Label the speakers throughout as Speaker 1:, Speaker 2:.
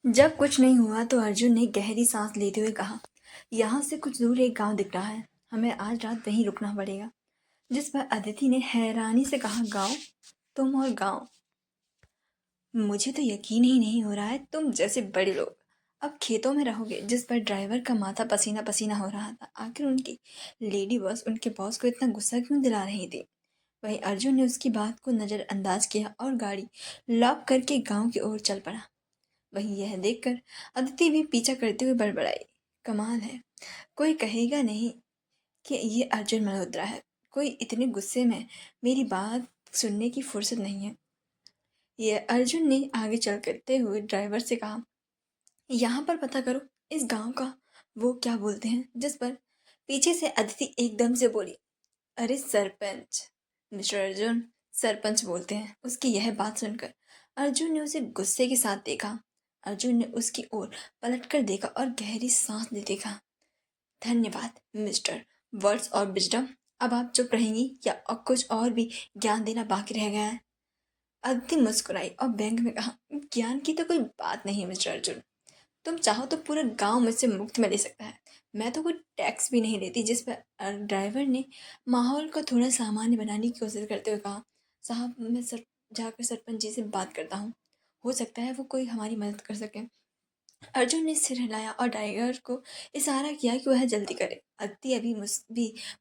Speaker 1: जब कुछ नहीं हुआ तो अर्जुन ने गहरी सांस लेते हुए कहा, यहाँ से कुछ दूर एक गांव दिख रहा है। हमें आज रात वहीं रुकना पड़ेगा। जिस पर अदिति ने हैरानी से कहा, गांव? तुम और गांव? मुझे तो यकीन ही नहीं हो रहा है तुम जैसे बड़े लोग अब खेतों में रहोगे। जिस पर ड्राइवर का माथा पसीना पसीना हो रहा था। आखिर उनकी लेडी बॉस उनके बॉस को इतना गुस्सा क्यों दिला रही थी? वहीं अर्जुन ने उसकी बात को नजरअंदाज किया और गाड़ी लॉक करके गांव की ओर चल पड़ा। वहीं यह देखकर अदिति भी पीछा करते हुए बड़बड़ाई, कमाल है, कोई कहेगा नहीं कि ये अर्जुन मल्होत्रा है। कोई इतने गुस्से में मेरी बात सुनने की फुर्सत नहीं है। यह अर्जुन ने आगे चल करते हुए ड्राइवर से कहा, यहाँ पर पता करो इस गांव का वो क्या बोलते हैं। जिस पर पीछे से अदिति एकदम से बोली, अरे सरपंच, मिस्टर अर्जुन, सरपंच बोलते हैं। उसकी यह बात सुनकर अर्जुन ने उसे गुस्से के साथ देखा। अर्जुन ने उसकी ओर पलटकर देखा और गहरी सांस ले देखा। धन्यवाद मिस्टर वर्ड्स और विजडम। अब आप चुप रहेंगी या और कुछ और भी ज्ञान देना बाकी रह गया है? अदिति मुस्कुराई और बैंक में कहा, ज्ञान की तो कोई बात नहीं मिस्टर अर्जुन। तुम चाहो तो पूरा गांव मुझसे मुफ्त में ले सकता है। मैं तो कोई टैक्स भी नहीं लेती। जिस पर ड्राइवर ने माहौल को थोड़ा सामान्य बनाने की कोशिश करते हुए कहा, साहब मैं सर जाकर सरपंच जी से बात करता हूँ। हो सकता है वो कोई हमारी मदद कर सके। अर्जुन ने सिर हिलाया और ड्राइवर को इशारा किया कि वह जल्दी करे। अदिति भी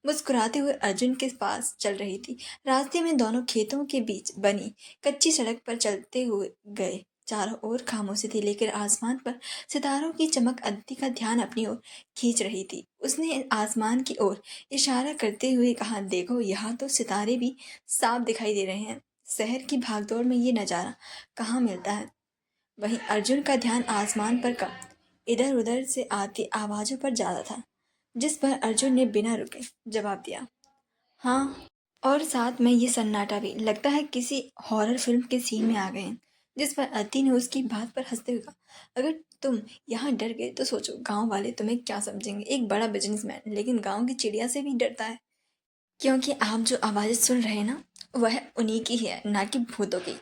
Speaker 1: मुस्कुराते हुए अर्जुन के पास चल रही थी। रास्ते में दोनों खेतों के बीच बनी कच्ची सड़क पर चलते हुए गए। चारों ओर खामोशी थी, लेकिन आसमान पर सितारों की चमक अदिति का ध्यान अपनी ओर खींच रही थी। उसने आसमान की ओर इशारा करते हुए कहा, देखो यहाँ तो सितारे भी साफ दिखाई दे रहे हैं। शहर की भागदौड़ में ये नज़ारा कहाँ मिलता है। वहीं अर्जुन का ध्यान आसमान पर कम इधर उधर से आती आवाजों पर ज्यादा था। जिस पर अर्जुन ने बिना रुके जवाब दिया, हाँ। और साथ में ये सन्नाटा भी लगता है किसी हॉरर फिल्म के सीन में आ गए हैं। जिस पर अति ने उसकी बात पर हंसते हुए कहा, अगर तुम यहाँ डर गए तो सोचो गांव वाले तुम्हें क्या समझेंगे। एक बड़ा बिजनेसमैन लेकिन गांव की चिड़िया से भी डरता है। क्योंकि आप जो आवाज़ें सुन रहे हैं ना, वह उन्हीं की ही है, ना कि भूतों की।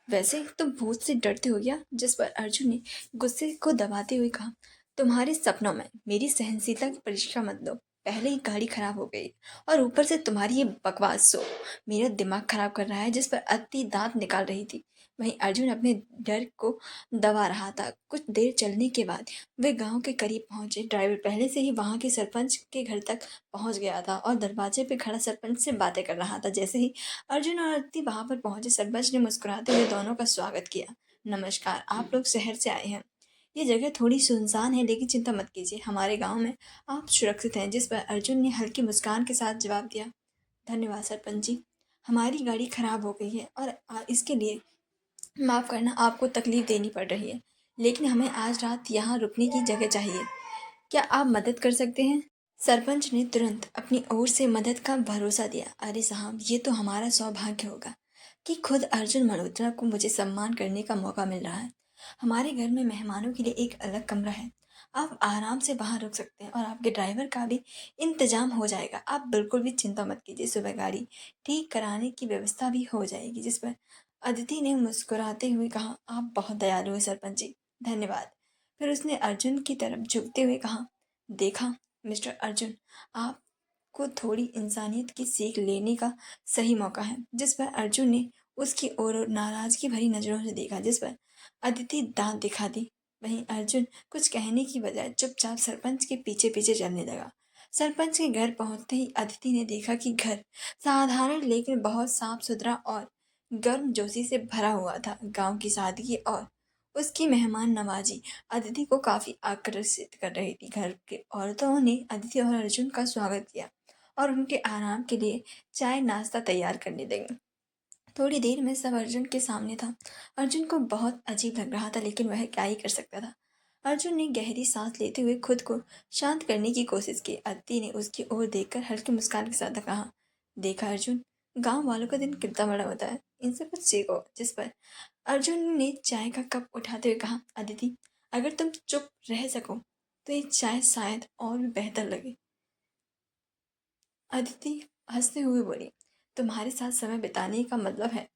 Speaker 1: वैसे तुम भूत से डरते हो क्या? जिस पर अर्जुन ने गुस्से को दबाते हुए कहा, तुम्हारे सपनों में मेरी सहनशीलता की परीक्षा मत लो। पहले ही गाड़ी खराब हो गई और ऊपर से तुम्हारी ये बकवास सो मेरा दिमाग खराब कर रहा है। जिस पर अति दांत निकाल रही थी। वहीं अर्जुन अपने डर को दबा रहा था। कुछ देर चलने के बाद वे गांव के करीब पहुंचे। ड्राइवर पहले से ही वहां के सरपंच के घर तक पहुंच गया था और दरवाजे पे खड़ा सरपंच से बातें कर रहा था। जैसे ही अर्जुन और अदिति वहां पर पहुंचे, सरपंच ने मुस्कुराते हुए दोनों का स्वागत किया। नमस्कार, आप लोग शहर से आए हैं। ये जगह थोड़ी सुनसान है, लेकिन चिंता मत कीजिए, हमारे गांव में आप सुरक्षित हैं। जिस पर अर्जुन ने हल्की मुस्कान के साथ जवाब दिया, धन्यवाद सरपंच जी। हमारी गाड़ी खराब हो गई है और इसके लिए माफ़ करना, आपको तकलीफ देनी पड़ रही है। लेकिन हमें आज रात यहाँ रुकने की जगह चाहिए। क्या आप मदद कर सकते हैं? सरपंच ने तुरंत अपनी ओर से मदद का भरोसा दिया। अरे साहब, ये तो हमारा सौभाग्य होगा कि खुद अर्जुन मल्होत्रा को मुझे सम्मान करने का मौका मिल रहा है। हमारे घर में मेहमानों के लिए एक अलग कमरा है। आप आराम से वहाँ रुक सकते हैं और आपके ड्राइवर का भी इंतजाम हो जाएगा। आप बिल्कुल भी चिंता मत कीजिए, सुबह गाड़ी ठीक कराने की व्यवस्था भी हो जाएगी। जिस पर अदिति ने मुस्कुराते हुए कहा, आप बहुत दयालु हैं सरपंच जी, धन्यवाद। फिर उसने अर्जुन की तरफ झुकते हुए कहा, देखा मिस्टर अर्जुन, आपको थोड़ी इंसानियत की सीख लेने का सही मौका है। जिस पर अर्जुन ने उसकी ओर नाराजगी भरी नजरों से देखा। जिस पर अदिति दांत दिखा दी। वहीं अर्जुन कुछ कहने की बजाय चुपचाप सरपंच के पीछे पीछे चलने लगा। सरपंच के घर पहुंचते ही अदिति ने देखा कि घर साधारण लेकिन बहुत साफ सुथरा और गर्मजोशी से भरा हुआ था। गांव की सादगी और उसकी मेहमान नवाजी अदिति को काफी आकर्षित कर रही थी। घर के औरतों ने अदिति और अर्जुन का स्वागत किया और उनके आराम के लिए चाय नाश्ता तैयार करने लगे। थोड़ी देर में सब अर्जुन के सामने था। अर्जुन को बहुत अजीब लग रहा था, लेकिन वह क्या ही कर सकता था। अर्जुन ने गहरी सांस लेते हुए खुद को शांत करने की कोशिश की। अदिति ने उसकी ओर देखकर हल्की मुस्कान के साथ कहा, देखा अर्जुन, गांव वालों का दिन कितना बड़ा होता है, इनसे कुछ सीखो। जिस पर अर्जुन ने चाय का कप उठाते हुए कहा, अदिति, अगर तुम चुप रह सको तो ये चाय शायद और भी बेहतर लगे। अदिति हंसते हुए बोली, तुम्हारे साथ समय बिताने का मतलब है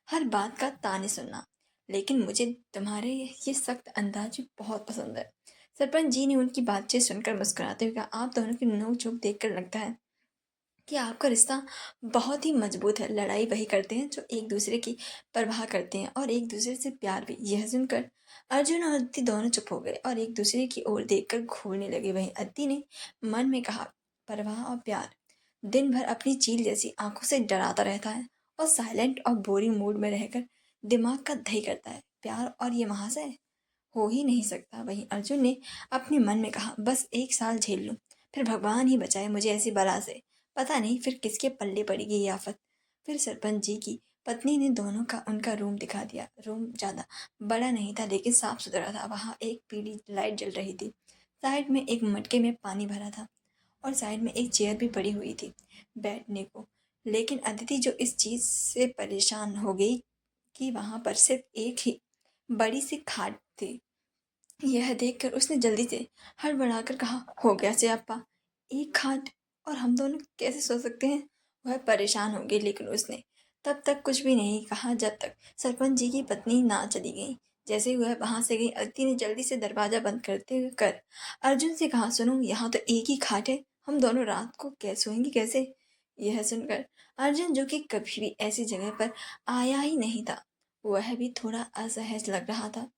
Speaker 1: हर बात का ताने सुनना। लेकिन मुझे तुम्हारे ये सख्त अंदाज भी बहुत पसंद है। सरपंच जी ने उनकी बातचीत सुनकर मुस्कुराते हुए कहा, आप दोनों की नोक-झोंक देखकर लगता है कि आपका रिश्ता बहुत ही मजबूत है। लड़ाई वही करते हैं जो एक दूसरे की परवाह करते हैं और एक दूसरे से प्यार भी। यह सुनकर अर्जुन और अदिति दोनों चुप हो गए और एक दूसरे की ओर देखकर घूरने लगे। वहीं अदिति ने मन में कहा, परवाह और प्यार दिन भर अपनी चील जैसी आंखों से डराता रहता है और साइलेंट और बोरिंग मूड में रहकर दिमाग का दही करता है। प्यार और ये महाशय हो ही नहीं सकता। वहीं अर्जुन ने अपने मन में कहा, बस 1 साल झेल लूं, फिर भगवान ही बचाए मुझे ऐसी बला से। पता नहीं फिर किसके पल्ले पड़ेगी ये आफत। फिर सरपंच जी की पत्नी ने दोनों का उनका रूम दिखा दिया। रूम ज़्यादा बड़ा नहीं था लेकिन साफ सुथरा था। वहाँ एक पीली लाइट जल रही थी। साइड में एक मटके में पानी भरा था और साइड में एक चेयर भी पड़ी हुई थी बैठने को। लेकिन अदिति जो इस चीज़ से परेशान हो गई कि वहाँ पर सिर्फ एक ही बड़ी सी खाट थी। यह देखकर उसने जल्दी से हड़बड़ाकर कहा, हो गया सियाप्पा, एक खाट और हम दोनों कैसे सो सकते हैं। वह परेशान हो गई लेकिन उसने तब तक कुछ भी नहीं कहा जब तक सरपंच जी की पत्नी ना चली गई। जैसे ही वह वहां से गई, अदिति ने जल्दी से दरवाजा बंद करते हुए कर अर्जुन से कहा, सुनो, यहाँ तो एक ही खाट है, हम दोनों रात को कैसे सोएंगे कैसे। यह सुनकर अर्जुन, जो कि कभी भी ऐसी जगह पर आया ही नहीं था, वह भी थोड़ा असहज लग रहा था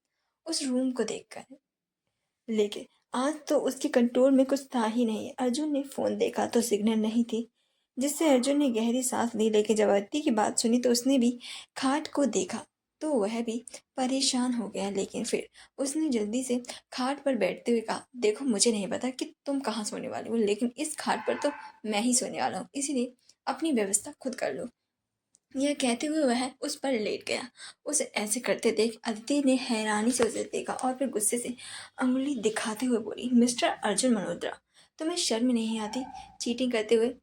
Speaker 1: उस रूम को देखकर। लेकिन आज तो उसके कंट्रोल में कुछ था ही नहीं। अर्जुन ने फोन देखा तो सिग्नल नहीं थी, जिससे अर्जुन ने गहरी सांस ली। लेकिन जब अदिति की बात सुनी तो उसने भी खाट को देखा तो वह भी परेशान हो गया। लेकिन फिर उसने जल्दी से खाट पर बैठते हुए कहा, देखो, मुझे नहीं पता कि तुम कहाँ सोने वाली हो, लेकिन इस खाट पर तो मैं ही सोने वाला हूँ, इसीलिए अपनी व्यवस्था खुद कर लो। यह कहते हुए वह उस पर लेट गया। उसे ऐसे करते देख अदिति ने हैरानी से उसे देखा और फिर गुस्से से अंगुली दिखाते हुए बोली, मिस्टर अर्जुन मल्होत्रा, तुम्हें शर्म नहीं आती चीटिंग करते हुए।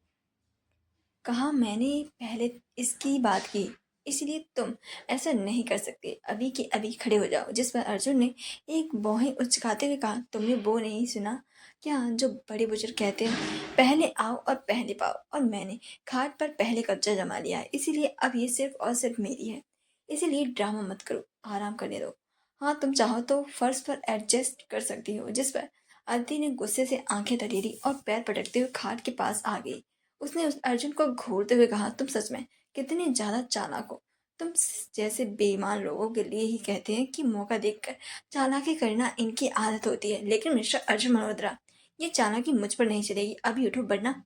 Speaker 1: कहा मैंने पहले इसकी बात की, इसलिए तुम ऐसा नहीं कर सकते। अभी के अभी खड़े हो जाओ। जिस पर अर्जुन ने एक भौहें उचकाते हुए कहा, तुमने वो नहीं सुना क्या जो बड़े बुजुर्ग कहते हैं, पहले आओ और पहले पाओ। और मैंने खाट पर पहले कब्जा जमा लिया है, इसीलिए अब ये सिर्फ और सिर्फ मेरी है। इसीलिए ड्रामा मत करो, आराम करने दो। हाँ, तुम चाहो तो फर्श पर एडजस्ट कर सकती हो। जिस पर अदिति ने गुस्से से आंखें तरीरी और पैर पटकते हुए खाट के पास आ गई। उसने उस अर्जुन को घूरते हुए कहा, तुम सच में कितने ज्यादा चालाक हो। तुम जैसे बेईमान लोगों के लिए ही कहते हैं कि मौका देखकर चालाकी करना इनकी आदत होती है, लेकिन मिस्टर अर्जुन मल्होत्रा, ये चालाकी मुझ पर नहीं चलेगी। अभी उठो वरना।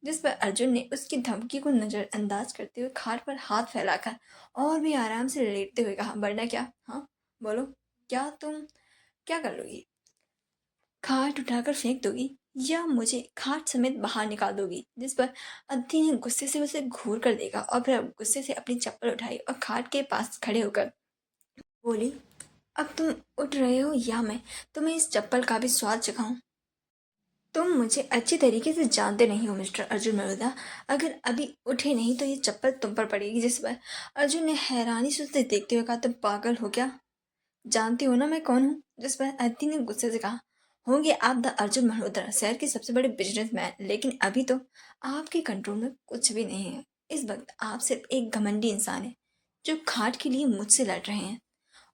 Speaker 1: जिस पर अर्जुन ने उसकी धमकी को नजरअंदाज करते हुए खाट पर हाथ फैलाकर और भी आराम से लेटते हुए कहा, वरना क्या। हाँ, बोलो, क्या तुम क्या कर लोगी। खाट उठाकर फेंक दोगी या मुझे खाट समेत बाहर निकाल दोगी। जिस पर अद्दी ने गुस्से से उसे घूर कर देखा और फिर गुस्से से अपनी चप्पल उठाई और खाट के पास खड़े होकर बोली, अब तुम उठ रहे हो या मैं तुम्हें इस चप्पल का भी स्वाद चखाऊं। तुम मुझे अच्छी तरीके से जानते नहीं हो मिस्टर अर्जुन मल्होत्रा। अगर अभी उठे नहीं तो ये चप्पल तुम पर पड़ेगी। जिस पर अर्जुन ने हैरानी से उसे देखते हुए कहा, तुम पागल हो क्या। जानती हो ना मैं कौन हूँ। जिस पर अदिति ने गुस्से से कहा, होंगे आप द अर्जुन मल्होत्रा, शहर के सबसे बड़े बिजनेसमैन, लेकिन अभी तो आपके कंट्रोल में कुछ भी नहीं है। इस वक्त आप सिर्फ एक घमंडी इंसान है जो खाट के लिए मुझसे लड़ रहे हैं।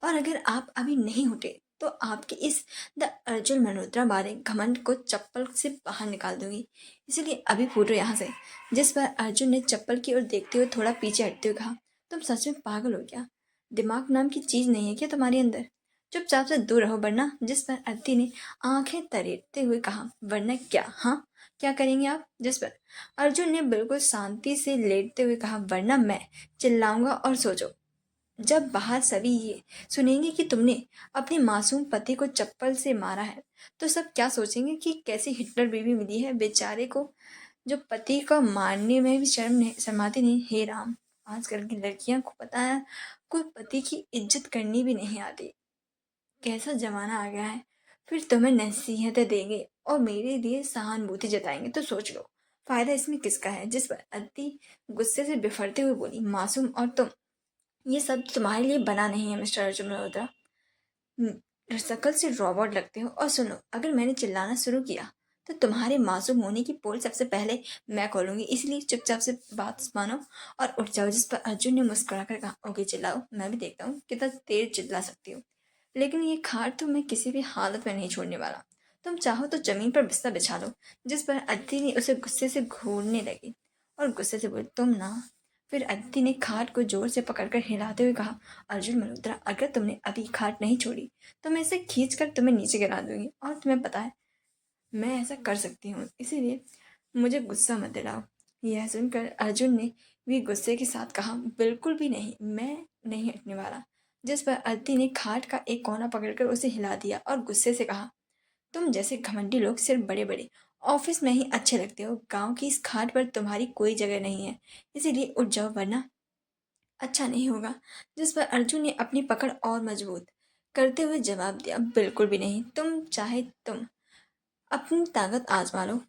Speaker 1: और अगर आप अभी नहीं उठे तो आपके इस द अर्जुन मल्होत्रा वाले घमंड को चप्पल से बाहर निकाल दूंगी। इसीलिए अभी फूटो यहाँ से। जिस पर अर्जुन ने चप्पल की ओर देखते हुए थोड़ा पीछे हटते हुए कहा, तुम सच में पागल हो क्या। दिमाग नाम की चीज नहीं है क्या तुम्हारे अंदर। चुपचाप से दूर रहो वरना। जिस पर अदिति ने आंखें तरेरते हुए कहा, वरना क्या। हाँ, क्या करेंगे आप। जिस पर अर्जुन ने बिल्कुल शांति से लेटते हुए कहा, वरना मैं चिल्लाऊंगा और सोचो जब बाहर सभी ये सुनेंगे कि तुमने अपने मासूम पति को चप्पल से मारा है, तो सब क्या सोचेंगे कि कैसी हिटलर बीवी मिली है बेचारे को, जो पति को मारने में भी शर्माती नहीं। हे राम, आजकल की लड़कियां को पता है कोई पति की इज्जत करनी भी नहीं आती। कैसा जमाना आ गया है। फिर तुम्हें नसीहतें देंगे और मेरे लिए सहानुभूति जताएंगे तो सोच लो फायदा इसमें किसका है। जिस पर अति गुस्से से बिफरते हुए बोली, मासूम और तुम, ये सब तुम्हारे लिए बना नहीं है मिस्टर अर्जुन मल्होत्रा। शकल से रोबोट लगते हो। और सुनो, अगर मैंने चिल्लाना शुरू किया तो तुम्हारे मासूम होने की पोल सबसे पहले मैं खोलूंगी, इसलिए चुपचाप से बात मानो और उठ जाओ। जिस पर अर्जुन ने मुस्कुरा कर कहा, ओके चिल्लाओ, मैं भी देखता हूँ कितना तेज चिल्ला सकती हूँ, लेकिन ये खाट तो मैं किसी भी हालत में नहीं छोड़ने वाला। तुम चाहो तो जमीन पर बिस्तर बिछा लो। जिस पर अदिति ने उसे गुस्से से घूरने लगी और गुस्से से बोली, तुम ना। फिर अदिति ने खाट को जोर से पकड़कर हिलाते हुए कहा, अर्जुन मल्होत्रा, अगर तुमने अभी खाट नहीं छोड़ी तो मैं इसे खींच कर तुम्हें नीचे गिरा दूंगी, और तुम्हें पता है मैं ऐसा कर सकती हूँ, इसीलिए मुझे गुस्सा मत दिलाओ। यह सुनकर अर्जुन ने भी गुस्से के साथ कहा, बिल्कुल भी नहीं, मैं नहीं हटने वाला। जिस पर अदिति ने खाट का एक कोना पकड़कर उसे हिला दिया और गुस्से से कहा, तुम जैसे घमंडी लोग सिर्फ बड़े बड़े ऑफिस में ही अच्छे लगते हो, गांव की इस खाट पर तुम्हारी कोई जगह नहीं है, इसीलिए उठ जाओ वरना अच्छा नहीं होगा। जिस पर अर्जुन ने अपनी पकड़ और मजबूत करते हुए जवाब दिया, बिल्कुल भी नहीं, तुम अपनी ताकत आजमा लो,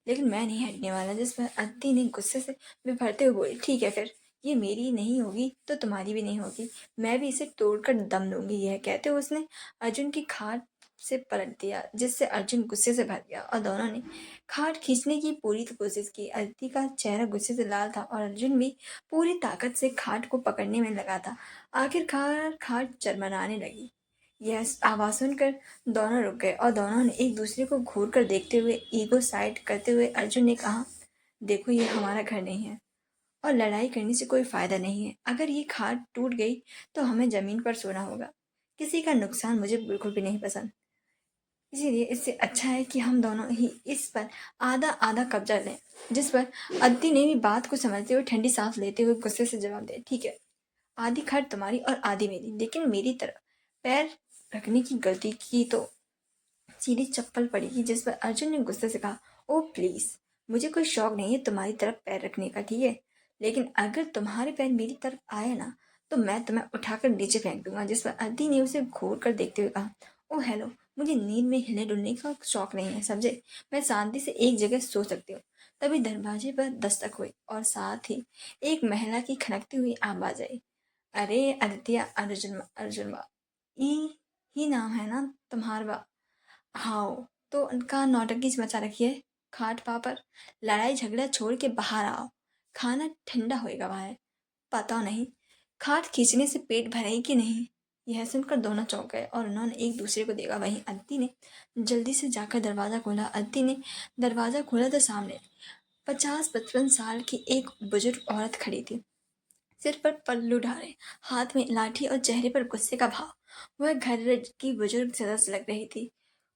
Speaker 1: लेकिन मैं नहीं हटने वाला। जिस पर अदिति ने गुस्से से बिभरते हुए बोली, ठीक है फिर, ये मेरी नहीं होगी तो तुम्हारी भी नहीं होगी, मैं भी इसे तोड़कर दम लूंगी। यह कहते हुए उसने अर्जुन की खाट से पलट दिया, जिससे अर्जुन गुस्से से भर गया और दोनों ने खाट खींचने की पूरी कोशिश की। अदिति का चेहरा गुस्से से लाल था और अर्जुन भी पूरी ताकत से खाट को पकड़ने में लगा था। आखिरकार खाट चरमराने लगी। यह आवाज सुनकर दोनों रुक गए और दोनों ने एक दूसरे को घूर कर देखते हुए ईगो साइड करते हुए अर्जुन ने कहा, देखो ये हमारा घर नहीं है और लड़ाई करने से कोई फायदा नहीं है। अगर ये खाट टूट गई तो हमें जमीन पर सोना होगा। किसी का नुकसान मुझे बिल्कुल भी नहीं पसंद, इसीलिए इससे अच्छा है कि हम दोनों ही इस पर आधा आधा कब्जा लें। जिस पर अदिति ने भी बात को समझते हुए ठंडी सांस लेते हुए गुस्से से जवाब दिया, ठीक है, आधी खाट तुम्हारी और आधी मेरी, लेकिन मेरी तरफ पैर रखने की गलती की तो सीधी चप्पल पड़ेगी। जिस पर अर्जुन ने गुस्से से कहा, ओ प्लीज, मुझे कोई शौक नहीं है तुम्हारी तरफ पैर रखने का, ठीक है, लेकिन अगर तुम्हारे पैर मेरी तरफ आए ना तो मैं तुम्हें उठाकर नीचे फेंक दूंगा। जिस पर अदिति ने उसे घूर कर देखते हुए कहा, ओ हेलो, मुझे नींद में हिले डुलने का शौक नहीं है, समझे, मैं शांति से एक जगह सो सकती हूँ। तभी दरवाजे पर दस्तक हुई और साथ ही एक महिला की खनकती हुई आवाज आई, अरे आदित्य, अर्जुन ही नाम है ना तुम्हारा? हाँ, तो उनका नौटंकी मचा रखी है खाट पा पर। लड़ाई झगड़ा छोड़ के बाहर आओ, खाना ठंडा होएगा बाहर। पता नहीं खाट खींचने से पेट भरे कि नहीं। यह सुनकर दोनों चौंक गए और उन्होंने एक दूसरे को देखा। वहीं अदिति ने जल्दी से जाकर दरवाजा खोला। अदिति ने दरवाजा खोला तो सामने 50-55 साल की एक बुजुर्ग औरत खड़ी थी, सिर पर पल्लू डाले, हाथ में लाठी और चेहरे पर गुस्से का भाव। वह घर की बुजुर्ग सदस्य लग रही थी।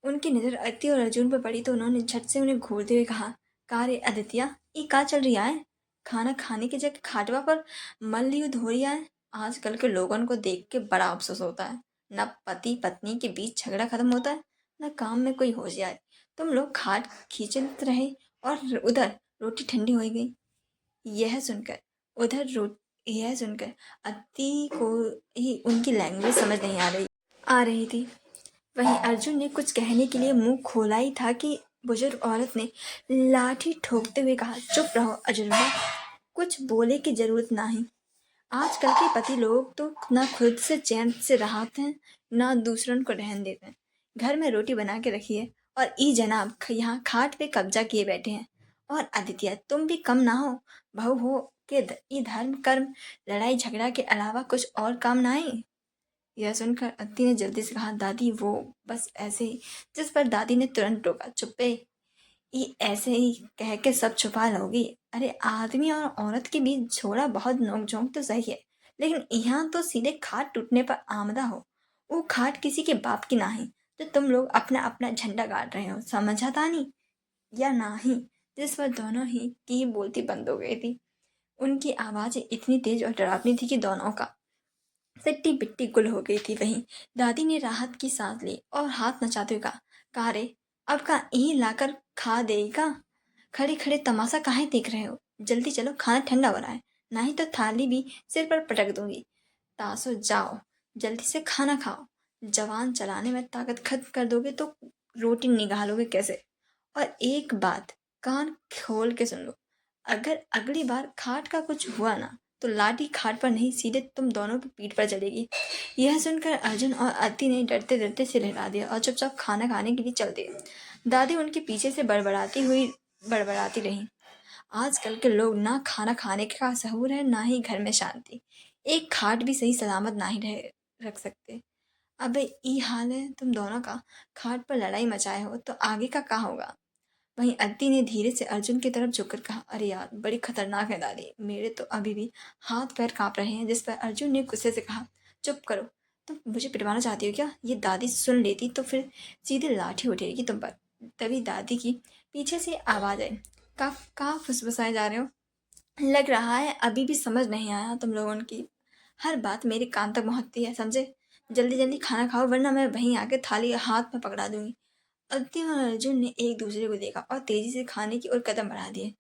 Speaker 1: उनकी नजर अदिति और अर्जुन पर पड़ी तो उन्होंने झट से उन्हें घूरते हुए कहा, का रे आदित्य, ये का चल रही है? खाना खाने की जगह खाटवा पर मल युद्ध हो रहा है। आजकल के लोगों को देख के बड़ा अफसोस होता है। न पति पत्नी के बीच झगड़ा खत्म होता है, न काम में कोई होश आए। तुम लोग खाट खींचते रहे और उधर रोटी ठंडी हो गई। यह सुनकर उधर रो यह सुनकर अत्ती को ही उनकी लैंग्वेज समझ नहीं आ रही थी। वहीं अर्जुन ने कुछ कहने के लिए मुंह खोला ही था कि बुजुर्ग औरत ने लाठी ठोकते हुए कहा, चुप रहो अजुर्बा, कुछ बोले की जरूरत नहीं। आजकल के पति लोग तो ना खुद से चैन से रहते हैं, ना दूसरों को रहने देते हैं। घर में रोटी बना के रखिए और ई जनाब यहाँ खाट पे कब्जा किए बैठे हैं। और आदित्य, तुम भी कम ना हो, बहू हो के ई धर्म कर्म लड़ाई झगड़ा के अलावा कुछ और काम ना है। यह सुनकर अत्ती ने जल्दी से कहा, दादी वो बस ऐसे ही। जिस पर दादी ने तुरंत टोका, चुप्पे, ये ऐसे ही कह के सब छुपा लोगी? अरे आदमी और औरत के बीच झोड़ा बहुत नोक-झोंक तो सही है, लेकिन यहाँ तो सीधे खाट टूटने पर आमदा हो। वो खाट किसी के बाप की नाही, तो तुम लोग अपना अपना झंडा गाड़ रहे हो, समझा तानी या नाही? जिस पर दोनों ही की बोलती बंद हो गई थी। उनकी आवाज़ें इतनी तेज और डरावनी थी कि दोनों का सिट्टी पिट्टी गुल हो गई थी। वहीं दादी ने राहत की सांस ली और हाथ नचाते हुए कहा, "का रे, अब का यहीं लाकर खा देगा? खड़े खड़े तमाशा काहे देख रहे हो? जल्दी चलो, खाना ठंडा हो रहा है, नहीं तो थाली भी सिर पर पटक दूंगी। तासो जाओ, जल्दी से खाना खाओ। जवान चलाने में ताकत खत्म कर दोगे तो रोटी निकालोगे कैसे? और एक बात कान खोल के सुन लो, अगर अगली बार खाट का कुछ हुआ ना तो लाठी खाट पर नहीं, सीधे तुम दोनों की पीठ पर चलेगी। यह सुनकर अर्जुन और अदिति ने डरते डरते सिर हिला दिया और चुपचाप खाना खाने के लिए चल दिए। दादी उनके पीछे से बड़बड़ाती रही। आजकल के लोग ना खाना खाने का सहूर है, ना ही घर में शांति। एक खाट भी सही सलामत ना ही रख सकते। अबे ई हाल है तुम दोनों का, खाट पर लड़ाई मचाए हो तो आगे का क्या होगा। वहीं अदिति ने धीरे से अर्जुन की तरफ झुककर कहा, अरे यार बड़ी खतरनाक है दादी, मेरे तो अभी भी हाथ पैर कांप रहे हैं। जिस पर अर्जुन ने गुस्से से कहा, चुप करो, तुम मुझे पिटवाना चाहती हो क्या। ये दादी सुन लेती तो फिर सीधे लाठी उठेगी तुम पर। तभी दादी की पीछे से आवाज आई, का फुसफुसाए जा रहे हो। लग रहा है अभी भी समझ नहीं आया तुम लोगों की। हर बात मेरे कान तक पहुंचती है, समझे। जल्दी जल्दी खाना खाओ वरना मैं वहीं आके थाली हाथ में पकड़ा दूंगी। अदिति और अर्जुन ने एक दूसरे को देखा और तेजी से खाने की ओर कदम बढ़ा दिए।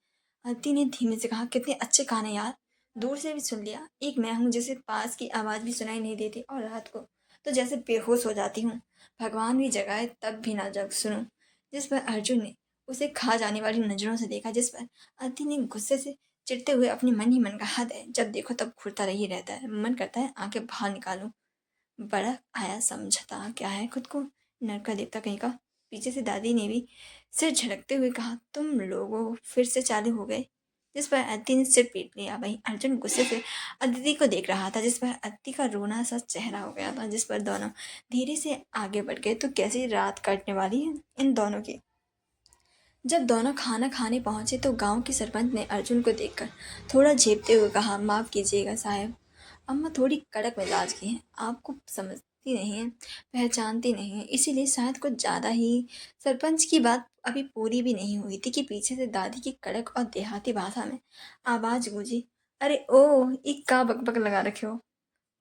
Speaker 1: अदिति ने धीमे से कहा, कितने अच्छे खाने यार, दूर से भी सुन लिया। एक मैं हूँ जिसे पास की आवाज भी सुनाई नहीं देती और रात को तो जैसे बेहोश हो जाती हूँ। भगवान भी जगाए तब भी ना जग सुनूं। जिस पर अर्जुन ने उसे खा जाने वाली नजरों से देखा। जिस पर अदिति ने गुस्से से चिढ़ते हुए अपने मन ही मन कहा, है जब देखो तब घूरता रही रहता है, मन करता है आंखें बाहर निकालूं। बड़ा आया समझता क्या है खुद को, नर का देवता कहीं का। पीछे से दादी ने भी सिर झटकते हुए कहा, तुम लोगों फिर से चालू हो गए। जिस पर अदिति ने सिर पीट लिया। वहीं अर्जुन गुस्से से अदिति को देख रहा था। जिस पर अदिति का रोना सा चेहरा हो गया था। जिस पर दोनों धीरे से आगे बढ़ गए। तो कैसी रात कटने वाली है इन दोनों की। जब दोनों खाना खाने पहुंचे तो गांव के सरपंच ने अर्जुन को देखकर थोड़ा झेपते हुए कहा, माफ कीजिएगा साहब, अम्मा थोड़ी कड़क मिजाज की हैं, आपको समझती नहीं है, पहचानती नहीं है, इसीलिए शायद कुछ ज़्यादा ही। सरपंच की बात अभी पूरी भी नहीं हुई थी कि पीछे से दादी की कड़क और देहाती भाषा में आवाज़ गूंजी, अरे ओ एक का बकबक लगा रखे हो,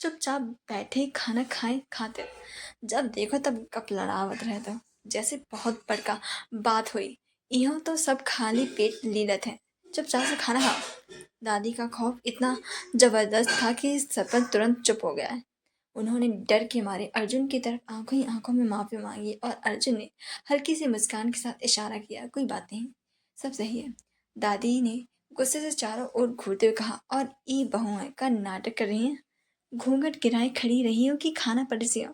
Speaker 1: चुपचाप बैठे खाना खाएं खाते रहो। जब देखो तब कप लड़ावत रहते हो, जैसे बहुत बड़का बात हुई। यहाँ तो सब खाली पेट लीलत है, चुपचाप से खाना खाओ। दादी का खौफ इतना जबरदस्त था कि सरपंच तुरंत चुप हो गया है। उन्होंने डर के मारे अर्जुन की तरफ आंखों ही आंखों में माफी मांगी और अर्जुन ने हल्की सी मुस्कान के साथ इशारा किया, कोई बात नहीं, सब सही है। दादी ने गुस्से से चारों ओर घूरते हुए कहा, और ई बहुएं का नाटक कर रही हैं, घूंघट गिराए खड़ी रही हो कि खाना परोसी हो।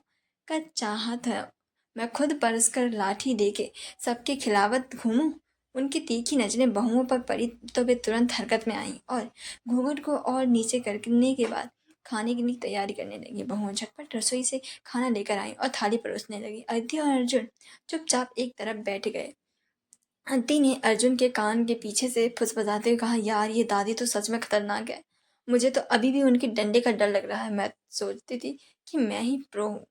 Speaker 1: का चाहत है मैं खुद परस कर लाठी देके सबके खिलावत घूमूं। उनकी तीखी नजरें बहुओं पर पड़ी तो वे तुरंत हरकत में आईं और घूंघट को और नीचे करने के बाद खाने के लिए तैयारी करने लगी। बहुओं झटपट रसोई से खाना लेकर आई और थाली परोसने लगी। अदिति और अर्जुन चुपचाप एक तरफ बैठ गए। आंटी ने अर्जुन के कान के पीछे से फुसफुसाते हुए कहा, यार ये दादी तो सच में खतरनाक है, मुझे तो अभी भी उनके डंडे का डर लग रहा है। मैं सोचती थी कि मैं ही प्रो हूँ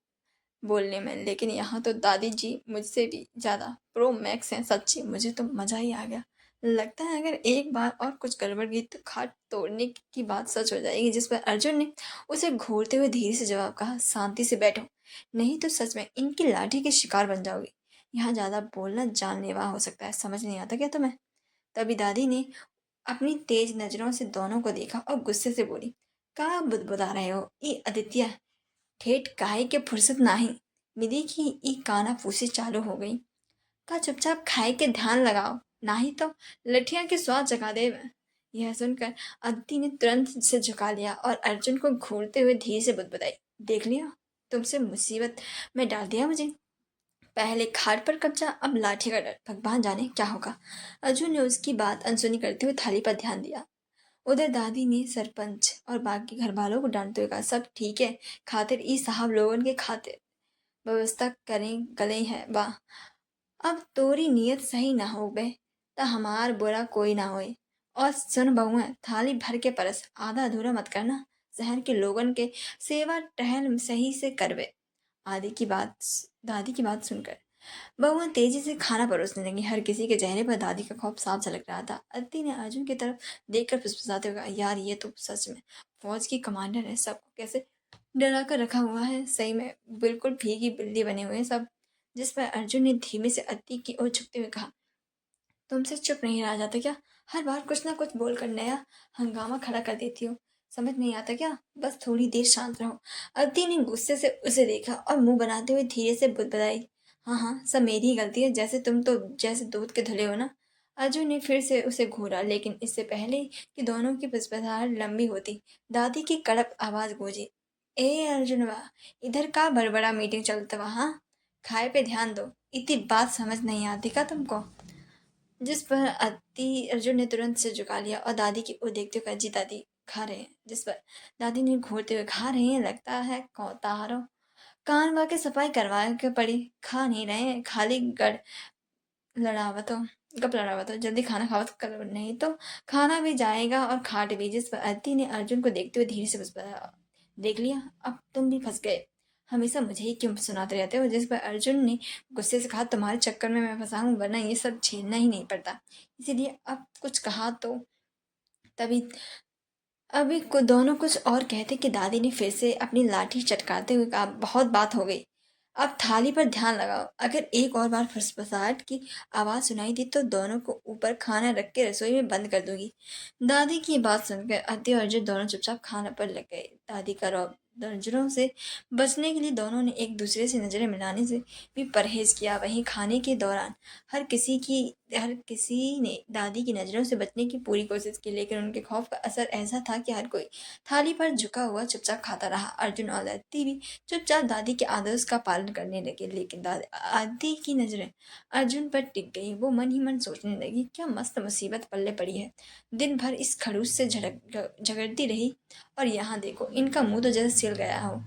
Speaker 1: बोलने में, लेकिन यहाँ तो दादी जी मुझसे भी ज़्यादा प्रो मैक्स हैं। सच्ची मुझे तो मज़ा ही आ गया। लगता है अगर एक बार और कुछ गड़बड़ गई तो खाट तोड़ने की बात सच हो जाएगी। जिस पर अर्जुन ने उसे घूरते हुए धीरे से जवाब कहा, शांति से बैठो, नहीं तो सच में इनकी लाठी के शिकार बन जाओगी। यहाँ ज़्यादा बोलना जानलेवा हो सकता है, समझ नहीं आता क्या तुम्हें। तभी दादी ने अपनी तेज नजरों से दोनों को देखा और गुस्से से बोली, कहाँ बुदबुदा रहे हो ई आदित्य, ठेठ काहे के फुर्सत नाही मिली कि ई काना फूसी चालू हो गई। का चुपचाप खाए के ध्यान लगाओ, नाही तो लठिया के स्वाद जगा दे मैं। यह सुनकर अदिति ने तुरंत से झुका लिया और अर्जुन को घूरते हुए धीरे से बुदबुदाई, देख लिया, तुमसे मुसीबत में डाल दिया मुझे। पहले खाट पर कब्जा, अब लाठी का डर, भगवान जाने क्या होगा। अर्जुन ने उसकी बात अनसुनी करते हुए थाली पर ध्यान दिया। उधर दादी ने सरपंच और बाकी घर वालों को डांटते हुए कहा, सब ठीक है, खातिर ई साहब लोगन के खातिर व्यवस्था करें गले हैं वाह। अब तोरी नियत सही ना हो बे त हमार बुरा कोई ना होए। और सुन बहुआ, थाली भर के परस, आधा अधूरा मत करना, शहर के लोगन के सेवा टहल सही से करवे। आदि की बात दादी की बात सुनकर बहुआ तेजी से खाना परोसने लगी। हर किसी के चेहरे पर दादी का खौफ साफ झलक रहा था। अदिति ने अर्जुन की तरफ देखकर फुसफुसाते हुए कहा, यार ये तो सच में फौज की कमांडर है, सबको कैसे डरा कर रखा हुआ है, सही में बिल्कुल भीगी बिल्ली बने हुए हैं सब। जिस पर अर्जुन ने धीमे से अदिति की ओर झुकते हुए कहा, तुमसे चुप नहीं रहा जाता क्या, हर बार कुछ ना कुछ बोलकर नया हंगामा खड़ा कर देती हो, समझ नहीं आता क्या, बस थोड़ी देर शांत रहो। अदिति ने गुस्से से उसे देखा और मुंह बनाते हुए धीरे से बुदबुदाई, हाँ हाँ सब मेरी ही गलती है, जैसे तुम तो जैसे दूध के धुले हो ना, अर्जुन ने फिर से उसे घूरा, लेकिन इससे पहले कि दोनों की फुसफुसाहट लंबी होती, दादी की कड़क आवाज गूंजी। ए अर्जुनवा, इधर का बड़बड़ा मीटिंग चलता वहाँ? खाए पे ध्यान दो। इतनी बात समझ नहीं आती का तुमको? जिस पर अति अर्जुन ने तुरंत से झुका लिया और दादी की ओर देखते हुए कहा, जी दादी खा रहे हैं। जिस पर दादी ने घूरते हुए, खा रहे हैं? लगता है कौतारो कान वा के सफाई करवा के पड़ी। खा नहीं रहे हैं, खाली गड़ लड़ावत हो गप लड़ावत हो। जल्दी खाना खाओ करो, नहीं तो खाना भी जाएगा और खाट भी। जिस पर अदिति ने अर्जुन को देखते हुए धीरे से मुस्कुराया, देख लिया, अब तुम भी फंस गए। हमेशा मुझे ही क्यों सुनाते रहते हो? जिस पर अर्जुन ने गुस्से से कहा, तुम्हारे चक्कर में मैं फंसा हूँ, वरना ये सब झेलना ही नहीं पड़ता। इसीलिए अब कुछ कहा तो तभी अभी दोनों कुछ और कहते कि दादी ने फिर से अपनी लाठी चटकाते हुए कहा, बहुत बात हो गई, अब थाली पर ध्यान लगाओ। अगर एक और बार फुसफुसाहट की आवाज सुनाई दी तो दोनों को ऊपर खाना रख के रसोई में बंद कर दूंगी। दादी की बात सुनकर अति और अर्जुन दोनों चुपचाप खाना पर लग गए। दादी का रौब नजरों से बचने के लिए दोनों ने एक दूसरे से नजरें मिलाने से भी परहेज किया। वहीं खाने के दौरान हर किसी ने दादी की नजरों से बचने की पूरी कोशिश की, लेकिन उनके खौफ का असर ऐसा था कि हर कोई थाली पर झुका हुआ चुपचाप खाता रहा। अर्जुन और अदिति भी चुपचाप दादी के आदेश का पालन करने लगे, लेकिन दादी की नजरें अर्जुन पर टिक गई। वो मन ही मन सोचने लगी, क्या मस्त मुसीबत पल्ले पड़ी है। दिन भर इस खड़ूस से झगड़ती रही और यहाँ देखो, इनका मुंह तो जैसे सिल गया हो।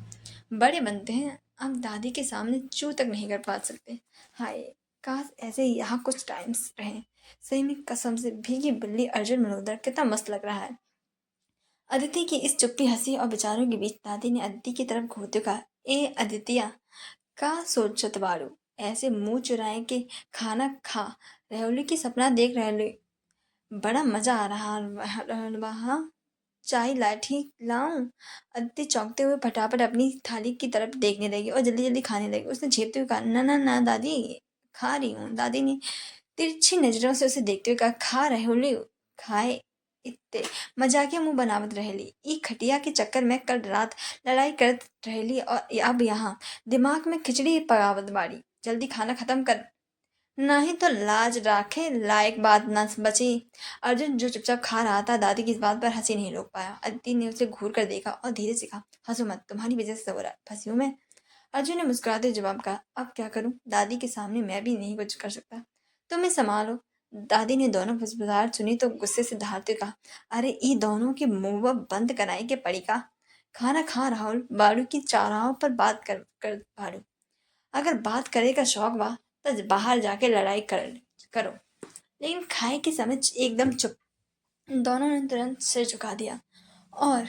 Speaker 1: बड़े बनते हैं, अब दादी के सामने चू तक नहीं कर पा सकते। हाय, काश ऐसे ही यहाँ कुछ टाइम्स रहे। सही में कसम से भीगी बिल्ली अर्जुन मल्होत्रा कितना मस्त लग रहा है। अदिति की इस चुप्पी हंसी और विचारों के बीच दादी ने अदिति की तरफ घूरते हुए कहा, ए अदितिया, का सोचत बाड़ू? ऐसे मुंह चुराए के खाना खा रहोली की सपना देख रहे? बड़ा मजा आ रहा वहाँ। चाय लाठी लाऊं? अदिति चौंकते हुए फटाफट अपनी थाली की तरफ देखने लगी और जल्दी जल्दी खाने लगी। उसने झेपते हुए कहा, ना ना ना दादी, खा रही हूँ। दादी ने तिरछी नजरों से उसे देखते हुए कहा, खा रहोली? खाए इत्ते मजाकिया मुंह बनावत रहेली। ई खटिया के चक्कर में कल रात लड़ाई करत रहेली और अब यहाँ दिमाग में खिचड़ी पकावत बाड़ी। जल्दी खाना खत्म कर, नहीं तो लाज राखे लायक बात न बची। अर्जुन जो चुपचाप खा रहा था, दादी की इस बात पर हंसी नहीं रोक पाया। अदिति ने उसे घूर कर देखा और धीरे से कहा, हंसो मत, तुम्हारी वजह से हो रहा है, फंसी हूं मैं। अर्जुन ने मुस्कुराते हुए जवाब कहा, अब क्या करूं? दादी के सामने मैं भी नहीं कुछ कर सकता, तुम्हें संभालो। दादी ने दोनों फुसफुसाहट सुनी तो गुस्से से दहाड़ते कहा, अरे ई दोनों के मुंह बंद कराई के पड़ी का? खाना खा राहुल बाड़ू की चाराहों पर बात कर बाड़ू। अगर बात करे का शौक बा तो बाहर जाके लड़ाई करो, लेकिन खाए के समय एकदम चुप। दोनों ने तुरंत सिर झुका दिया और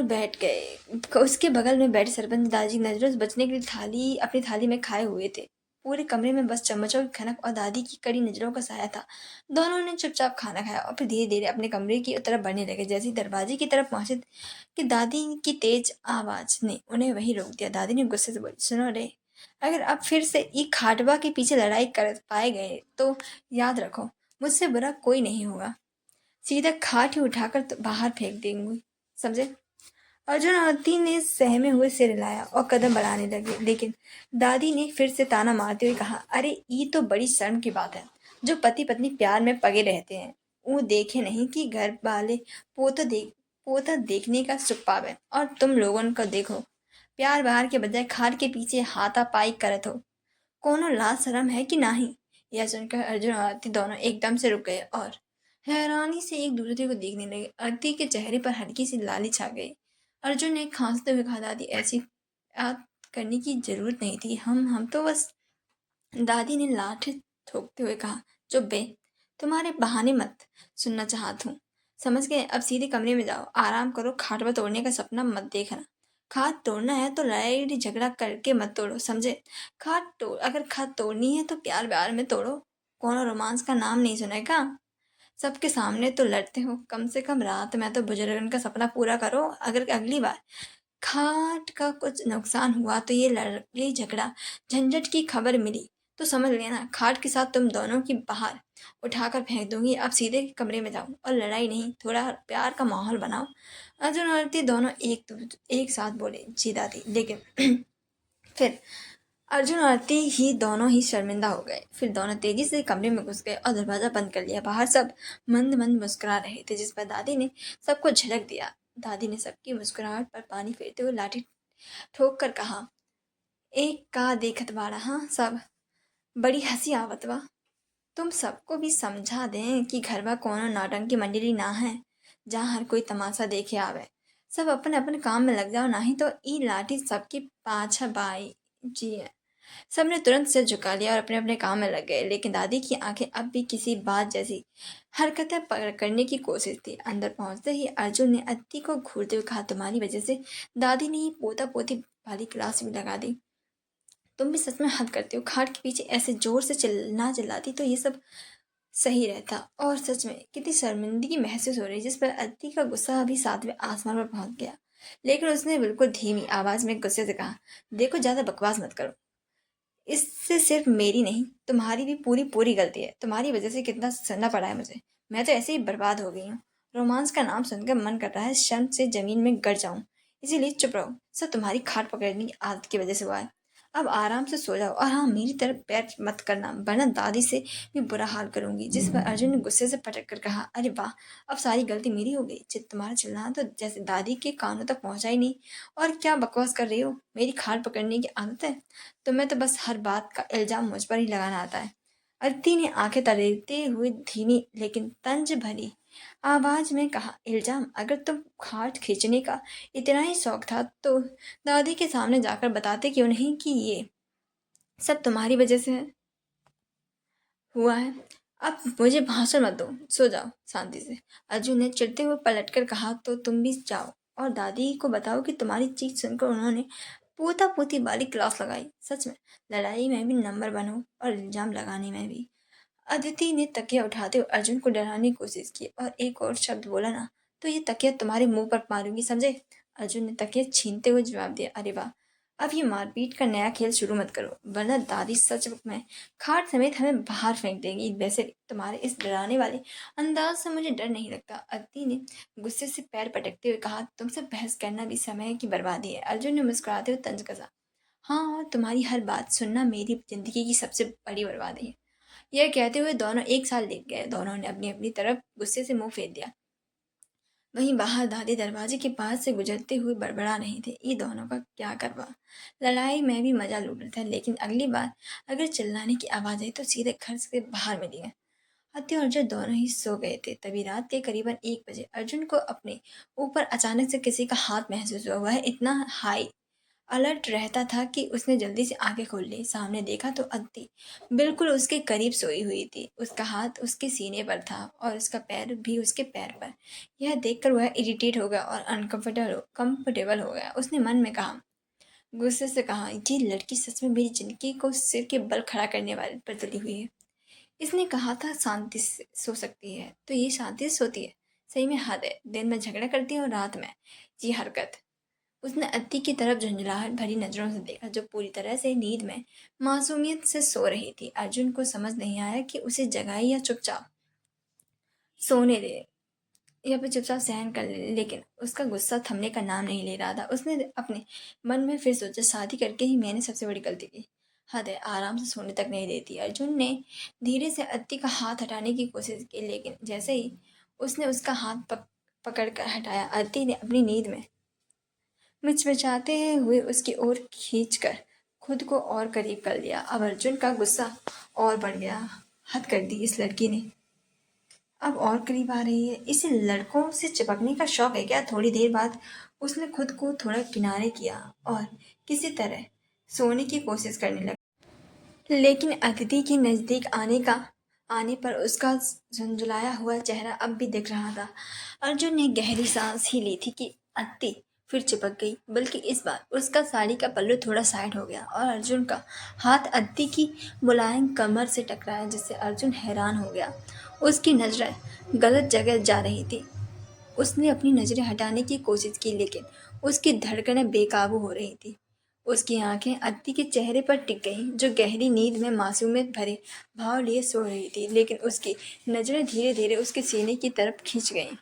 Speaker 1: बैठ गए। उसके बगल में बैठे सरपंच दादी नजरों से बचने के लिए अपनी थाली में खाए हुए थे। पूरे कमरे में बस चम्मचों की खनक और दादी की कड़ी नजरों का साया था। दोनों ने चुपचाप खाना खाया और फिर धीरे धीरे अपने कमरे की तरफ बढ़ने लगे। जैसे ही दरवाजे की तरफ पहुंचे कि दादी की तेज आवाज ने उन्हें वहीं रोक दिया। दादी ने गुस्से से बोली, सुनो रे, अगर अब फिर से ई खाटवा के पीछे लड़ाई कर पाए गए तो याद रखो, मुझसे बुरा कोई नहीं होगा। सीधा खाट ही उठाकर तो बाहर फेंक देंगी, समझे? अर्जुन और अदिति ने सहमे हुए सिर हिलाया और कदम बढ़ाने लगे, लेकिन दादी ने फिर से ताना मारते हुए कहा, अरे ये तो बड़ी शर्म की बात है, जो पति पत्नी प्यार में पगे रहते हैं वो देखे नहीं कि घर वाले पोता देखने का सुख पावे, और तुम लोगों को देखो, प्यार बहार के बजाय खाट के पीछे हाथापाई करत हो। कोनो लाज शरम है कि नहीं? यह सुनकर अर्जुन और अदिति दोनों एकदम से रुक गए और हैरानी से एक दूसरे को देखने लगे। अदिति के चेहरे पर हल्की सी लाली छा गई। अर्जुन ने खांसते हुए कहा, दादी ऐसी बात करने की जरूरत नहीं थी, हम तो बस। दादी ने लाठी ठोकते हुए कहा, चुप बे, तुम्हारे बहाने मत सुनना चाहत हूँ, समझ गए? अब सीधे कमरे में जाओ, आराम करो, खाटवा तोड़ने का सपना मत देखना। खाट तोड़ना है तो लड़ाई झगड़ा करके मत तोड़ो, समझे? अगर खाट तोड़नी है तो प्यार व्यार में तोड़ो। कोनो रोमांस का नाम नहीं सुना है क्या? सबके सामने तो लड़ते हो, कम से कम रात में तो बुजुर्गन का सपना पूरा करो। अगर अगली बार खाट का कुछ नुकसान हुआ तो ये लड़ाई झगड़ा झंझट की खबर मिली तो समझ लेना, खाट के साथ तुम दोनों की बाहर उठाकर फेंक दूंगी। अब सीधे कमरे में जाओ और लड़ाई नहीं, थोड़ा प्यार का माहौल बनाओ। अर्जुन और आरती दोनों एक साथ बोले, जी दादी। लेकिन फिर अर्जुन और आरती ही दोनों ही शर्मिंदा हो गए। फिर दोनों तेजी से कमरे में घुस गए और दरवाजा बंद कर लिया। बाहर सब मंद मंद मुस्कुरा रहे थे, जिस पर दादी ने सबको झिड़क दिया। दादी ने सबकी मुस्कुराहट पर पानी फेरते हुए लाठी ठोक कर कहा, एक का देखत बाड़ा, हाँ सब बड़ी हंसी आवत बा। तुम सबको भी समझा दें कि घरवा कोनो नौटंकी मंडली ना है जहाँ हर कोई तमाशा देखे आवे। सब अपन अपन काम में लग जाओ, नहीं तो ई लाठी सबकी पाछा बाई जी है। सबने तुरंत सिर झुका लिया और अपने अपने काम में लग गए, लेकिन दादी की आंखें अब भी किसी बात जैसी हरकतें करने की कोशिश थी। अंदर पहुंचते ही अर्जुन ने अत्ती को घूरते हुए कहा, तुम्हारी वजह से दादी ने ही पोता पोती वाली क्लास भी लगा दी। तुम भी सच में हद करते हो। खाट के पीछे ऐसे जोर से चिल्ला चिल्लाती तो ये सब सही रहता। और सच में कितनी शर्मिंदगी महसूस हो रही, जिस पर अदिति का गुस्सा अभी सातवें आसमान पर पहुंच गया। लेकिन उसने बिल्कुल धीमी आवाज में गुस्से से कहा, देखो ज्यादा बकवास मत करो। इससे सिर्फ मेरी नहीं, तुम्हारी भी पूरी पूरी गलती है। तुम्हारी वजह से कितना सहना पड़ा है मुझे। मैं तो ऐसे ही बर्बाद हो गई हूँ। रोमांस का नाम सुनकर मन कर रहा है शर्म से जमीन में गड़ जाऊं। इसीलिए चुप रहो। सब तुम्हारी खाट पकड़ने की आदत की वजह से हुआ है। अब आराम से सो जाओ, और हाँ, मेरी तरफ पैर मत करना, वरना दादी से भी बुरा हाल करूंगी। जिस पर अर्जुन ने गुस्से से पटक कर कहा, अरे वाह, अब सारी गलती मेरी हो गई। तुम्हारा चिल्लाना तो जैसे दादी के कानों तक पहुंचा ही नहीं। और क्या बकवास कर रही हो, मेरी खाल पकड़ने की आदत है? तुम्हें तो बस हर बात का इल्जाम मुझ पर ही लगाना आता है। अदिति ने आंखें तरेते हुए धीमी लेकिन तंज भरी आवाज में कहा, इल्जाम? अगर तुम खाट खींचने का इतना ही शौक था तो दादी के सामने जाकर बताते क्यों नहीं कि ये सब तुम्हारी वजह से हुआ है। अब मुझे भाषण मत दो, सो जाओ शांति से। अर्जुन ने चिढ़ते हुए पलटकर कहा, तो तुम भी जाओ और दादी को बताओ कि तुम्हारी चीख सुनकर उन्होंने पोता पोती वाली क्लास लगाई। सच में लड़ाई में भी नंबर वन हो और इल्जाम लगाने में भी। अदिति ने तकिया उठाते हुए अर्जुन को डराने की कोशिश की, और एक और शब्द बोला ना तो ये तकिया तुम्हारे मुंह पर मारूंगी, समझे? अर्जुन ने तकिया छीनते हुए जवाब दिया, अरे वाह, अब ये मारपीट का नया खेल शुरू मत करो, वरना दादी सच में खाट समेत हमें बाहर फेंक देगी। वैसे तुम्हारे इस डराने वाले अंदाज से मुझे डर नहीं लगता। अदिति ने गुस्से से पैर पटकते हुए कहा, तुमसे बहस करना भी समय की बर्बादी है। अर्जुन ने मुस्कुराते हुए तंज कसा, हाँ, और तुम्हारी हर बात सुनना मेरी जिंदगी की सबसे बड़ी बर्बादी है। यह कहते हुए दोनों एक साल देख गए। दोनों ने अपनी अपनी तरफ गुस्से से मुंह फेर दिया। वहीं बाहर दादी दरवाजे के पास से गुजरते हुए बड़बड़ा रही थे, ये दोनों का क्या करवा। लड़ाई में भी मजा लूट रहा था, लेकिन अगली बार अगर चिल्लाने की आवाज आई तो सीधे घर से बाहर मिलेंगे। हत्या और अर्जुन दोनों ही सो गए थे। तभी रात के करीबन 1 बजे अर्जुन को अपने ऊपर अचानक से किसी का हाथ महसूस हुआ। वह इतना हाई अलर्ट रहता था कि उसने जल्दी से आंखें खोल ली। सामने देखा तो अदिति बिल्कुल उसके करीब सोई हुई थी। उसका हाथ उसके सीने पर था और उसका पैर भी उसके पैर पर। यह देखकर वह इरिटेट हो गया और अनकंफर्टेबल हो गया। उसने मन में कहा, गुस्से से कहा, ये लड़की सच में मेरी जिंदगी को सिर के बल खड़ा करने वाले पर तुली हुई है। इसने कहा था शांति से सो सकती है, तो ये शांति से सोती है। सही में हद है, दिन में झगड़ा करती है और रात में ये हरकत। उसने अत्ती की तरफ झुंझलाहट भरी नजरों से देखा, जो पूरी तरह से नींद में मासूमियत से सो रही थी। अर्जुन को समझ नहीं आया कि उसे जगाए या चुपचाप सोने दे, या फिर चुपचाप सहन कर ले। लेकिन उसका गुस्सा थमने का नाम नहीं ले रहा था। उसने अपने मन में फिर सोचा, शादी करके ही मैंने सबसे बड़ी गलती की। हद है, आराम से सोने तक नहीं देती। अर्जुन ने धीरे से अत्ती का हाथ हटाने की कोशिश की, लेकिन जैसे ही उसने उसका हाथ पकड़ कर हटाया, अत्ती ने अपनी नींद में मिचमिचाते हुए उसकी ओर खींचकर खुद को और करीब कर लिया। अब अर्जुन का गुस्सा और बढ़ गया। हद कर दी इस लड़की ने, अब और करीब आ रही है। इसे लड़कों से चिपकने का शौक है क्या? थोड़ी देर बाद उसने खुद को थोड़ा किनारे किया और किसी तरह सोने की कोशिश करने लगा। लेकिन अदिति के नजदीक आने पर उसका झुंझुलाया हुआ चेहरा अब भी दिख रहा था। अर्जुन ने गहरी सांस ही ली थी कि अदिति फिर चिपक गई, बल्कि इस बार उसका साड़ी का पल्लू थोड़ा साइड हो गया और अर्जुन का हाथ अदिति की मुलायम कमर से टकराया, जिससे अर्जुन हैरान हो गया। उसकी नजरें गलत जगह जा रही थी। उसने अपनी नजरें हटाने की कोशिश की, लेकिन उसकी धड़कनें बेकाबू हो रही थी। उसकी आंखें अदिति के चेहरे पर टिक गईं, जो गहरी नींद में मासूमियत भरे भाव लिए सो रही थी। लेकिन उसकी नजरें धीरे धीरे उसके सीने की तरफ खींच गईं,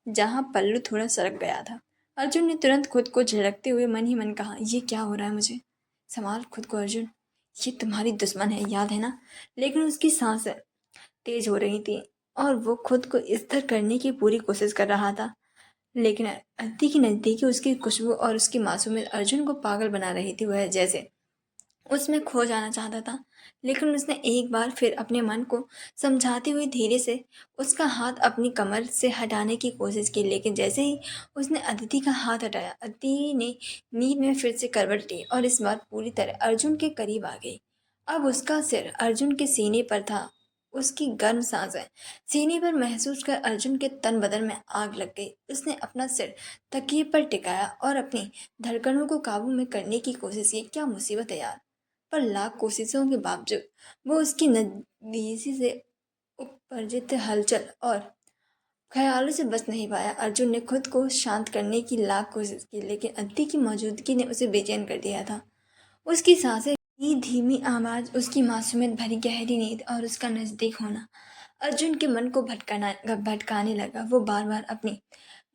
Speaker 1: जहां पल्लू थोड़ा सरक गया था। अर्जुन ने तुरंत खुद को झिड़कते हुए मन ही मन कहा, ये क्या हो रहा है मुझे? संभाल खुद को अर्जुन, ये तुम्हारी दुश्मन है, याद है ना? लेकिन उसकी सांसें तेज हो रही थी और वो खुद को स्थिर करने की पूरी कोशिश कर रहा था। लेकिन अद्दी की नज़दीकी उसकी खुशबू और उसकी मासूमियत अर्जुन को पागल बना रही थी। वह जैसे उसमें खो जाना चाहता था। लेकिन उसने एक बार फिर अपने मन को समझाते हुए धीरे से उसका हाथ अपनी कमर से हटाने की कोशिश की। लेकिन जैसे ही उसने अदिति का हाथ हटाया, अदिति ने नींद में फिर से करवट ली और इस बार पूरी तरह अर्जुन के करीब आ गई। अब उसका सिर अर्जुन के सीने पर था। उसकी गर्म सांसें सीने पर महसूस कर अर्जुन के तन बदन में आग लग गई। उसने अपना सिर तकिए पर टिकाया और अपनी धड़कनों को काबू में करने की कोशिश की। क्या मुसीबत है यार! पर लाख कोशिशों के बावजूद वो उसकी नज़दीकी से उपरजित हलचल और ख्यालों से बच नहीं पाया। अर्जुन ने खुद को शांत करने की लाख कोशिश की, लेकिन अद्दी की मौजूदगी ने उसे बेचैन कर दिया था। उसकी सांसें की धीमी आवाज, उसकी मासूमियत भरी गहरी नींद और उसका नजदीक होना अर्जुन के मन को भटकाने लगा। वो बार बार अपनी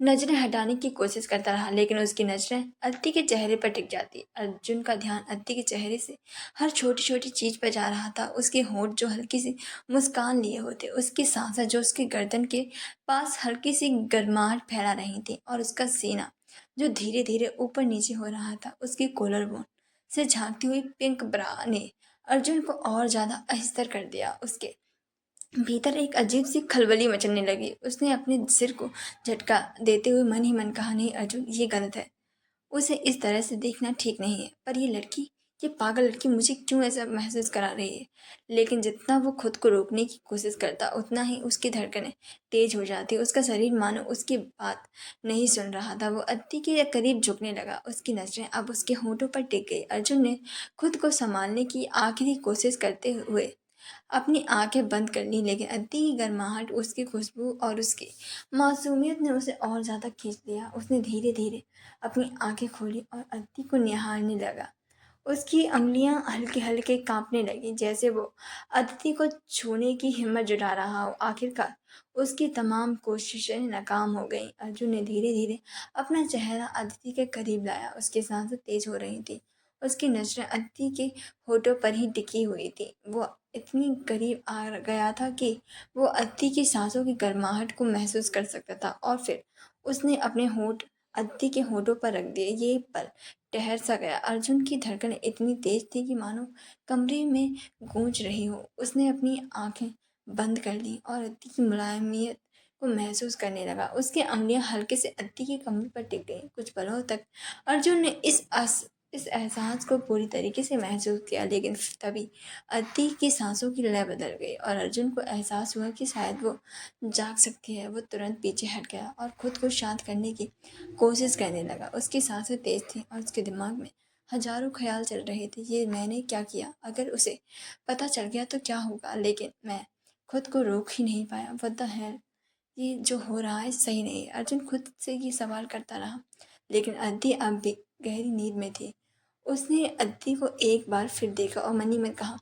Speaker 1: नजरें हटाने की कोशिश करता रहा, लेकिन उसकी नजरें अत्ती के चेहरे पर टिक जाती। अर्जुन का ध्यान अत्ती के चेहरे से हर छोटी छोटी चीज पर जा रहा था। उसके होंठ जो हल्की सी मुस्कान लिए होते, उसकी सांसें जो उसकी गर्दन के पास हल्की सी गर्माहट फैला रही थी, और उसका सीना जो धीरे धीरे ऊपर नीचे हो रहा था। उसकी कॉलर बोन से झांकती हुई पिंक ब्रा ने अर्जुन को और ज्यादा अस्थिर कर दिया। उसके भीतर एक अजीब सी खलबली मचलने लगी। उसने अपने सिर को झटका देते हुए मन ही मन कहा, नहीं अर्जुन, ये गलत है। उसे इस तरह से देखना ठीक नहीं है। पर ये लड़की, ये पागल लड़की मुझे क्यों ऐसा महसूस करा रही है? लेकिन जितना वो खुद को रोकने की कोशिश करता, उतना ही उसकी धड़कनें तेज हो जाती। उसका शरीर मानो उसकी बात नहीं सुन रहा था। वो अत्ती के करीब झुकने लगा। उसकी नजरें अब उसके होंठों पर टिक गई। अर्जुन ने खुद को संभालने की आखिरी कोशिश करते हुए अपनी आंखें बंद कर ली, लेकिन अद्दी की गर्माहट, उसकी खुशबू और उसकी मासूमियत ने उसे और ज़्यादा खींच लिया। उसने धीरे धीरे अपनी आंखें खोली और अद्दी को निहारने लगा। उसकी अंगुलियां हल्के हल्के कांपने लगी, जैसे वो अदिति को छूने की हिम्मत जुटा रहा हो। आखिरकार उसकी तमाम कोशिशें नाकाम हो गईं। अर्जुन ने धीरे धीरे अपना चेहरा अदिति के करीब लाया। उसकी सांसें तेज हो रही थी। उसकी नजरें अदिति के होठों पर ही टिकी हुई थी। वो इतनी करीब आ गया था कि वो अदिति की सांसों की गर्माहट को महसूस कर सकता था। और फिर उसने अपने होठ अदिति के होठों पर रख दिए। ये पल ठहर सा गया। अर्जुन की धड़कन इतनी तेज थी कि मानो कमरे में गूंज रही हो। उसने अपनी आंखें बंद कर ली और अत्ती की मुलायमियत को महसूस करने लगा। उसकी अंगुलियां हल्के से अत्ती की कमर पर टिक गईं। कुछ पलों तक अर्जुन ने इस एहसास को पूरी तरीके से महसूस किया, लेकिन तभी अत्ती की सांसों की लय बदल गई और अर्जुन को एहसास हुआ कि शायद वो जाग सकती है। वो तुरंत पीछे हट गया और खुद को शांत करने की कोशिश करने लगा। उसकी सांसें तेज थीं और उसके दिमाग में हजारों ख्याल चल रहे थे। ये मैंने क्या किया? अगर उसे पता चल गया तो क्या होगा? लेकिन मैं खुद को रोक ही नहीं पाया। व्हाट द हेल, ये जो हो रहा है सही नहीं है। अर्जुन खुद से ये सवाल करता रहा, लेकिन अद्दी अब भी गहरी नींद में थी। उसने अद्दी को एक बार फिर देखा और मन ही मन कहा,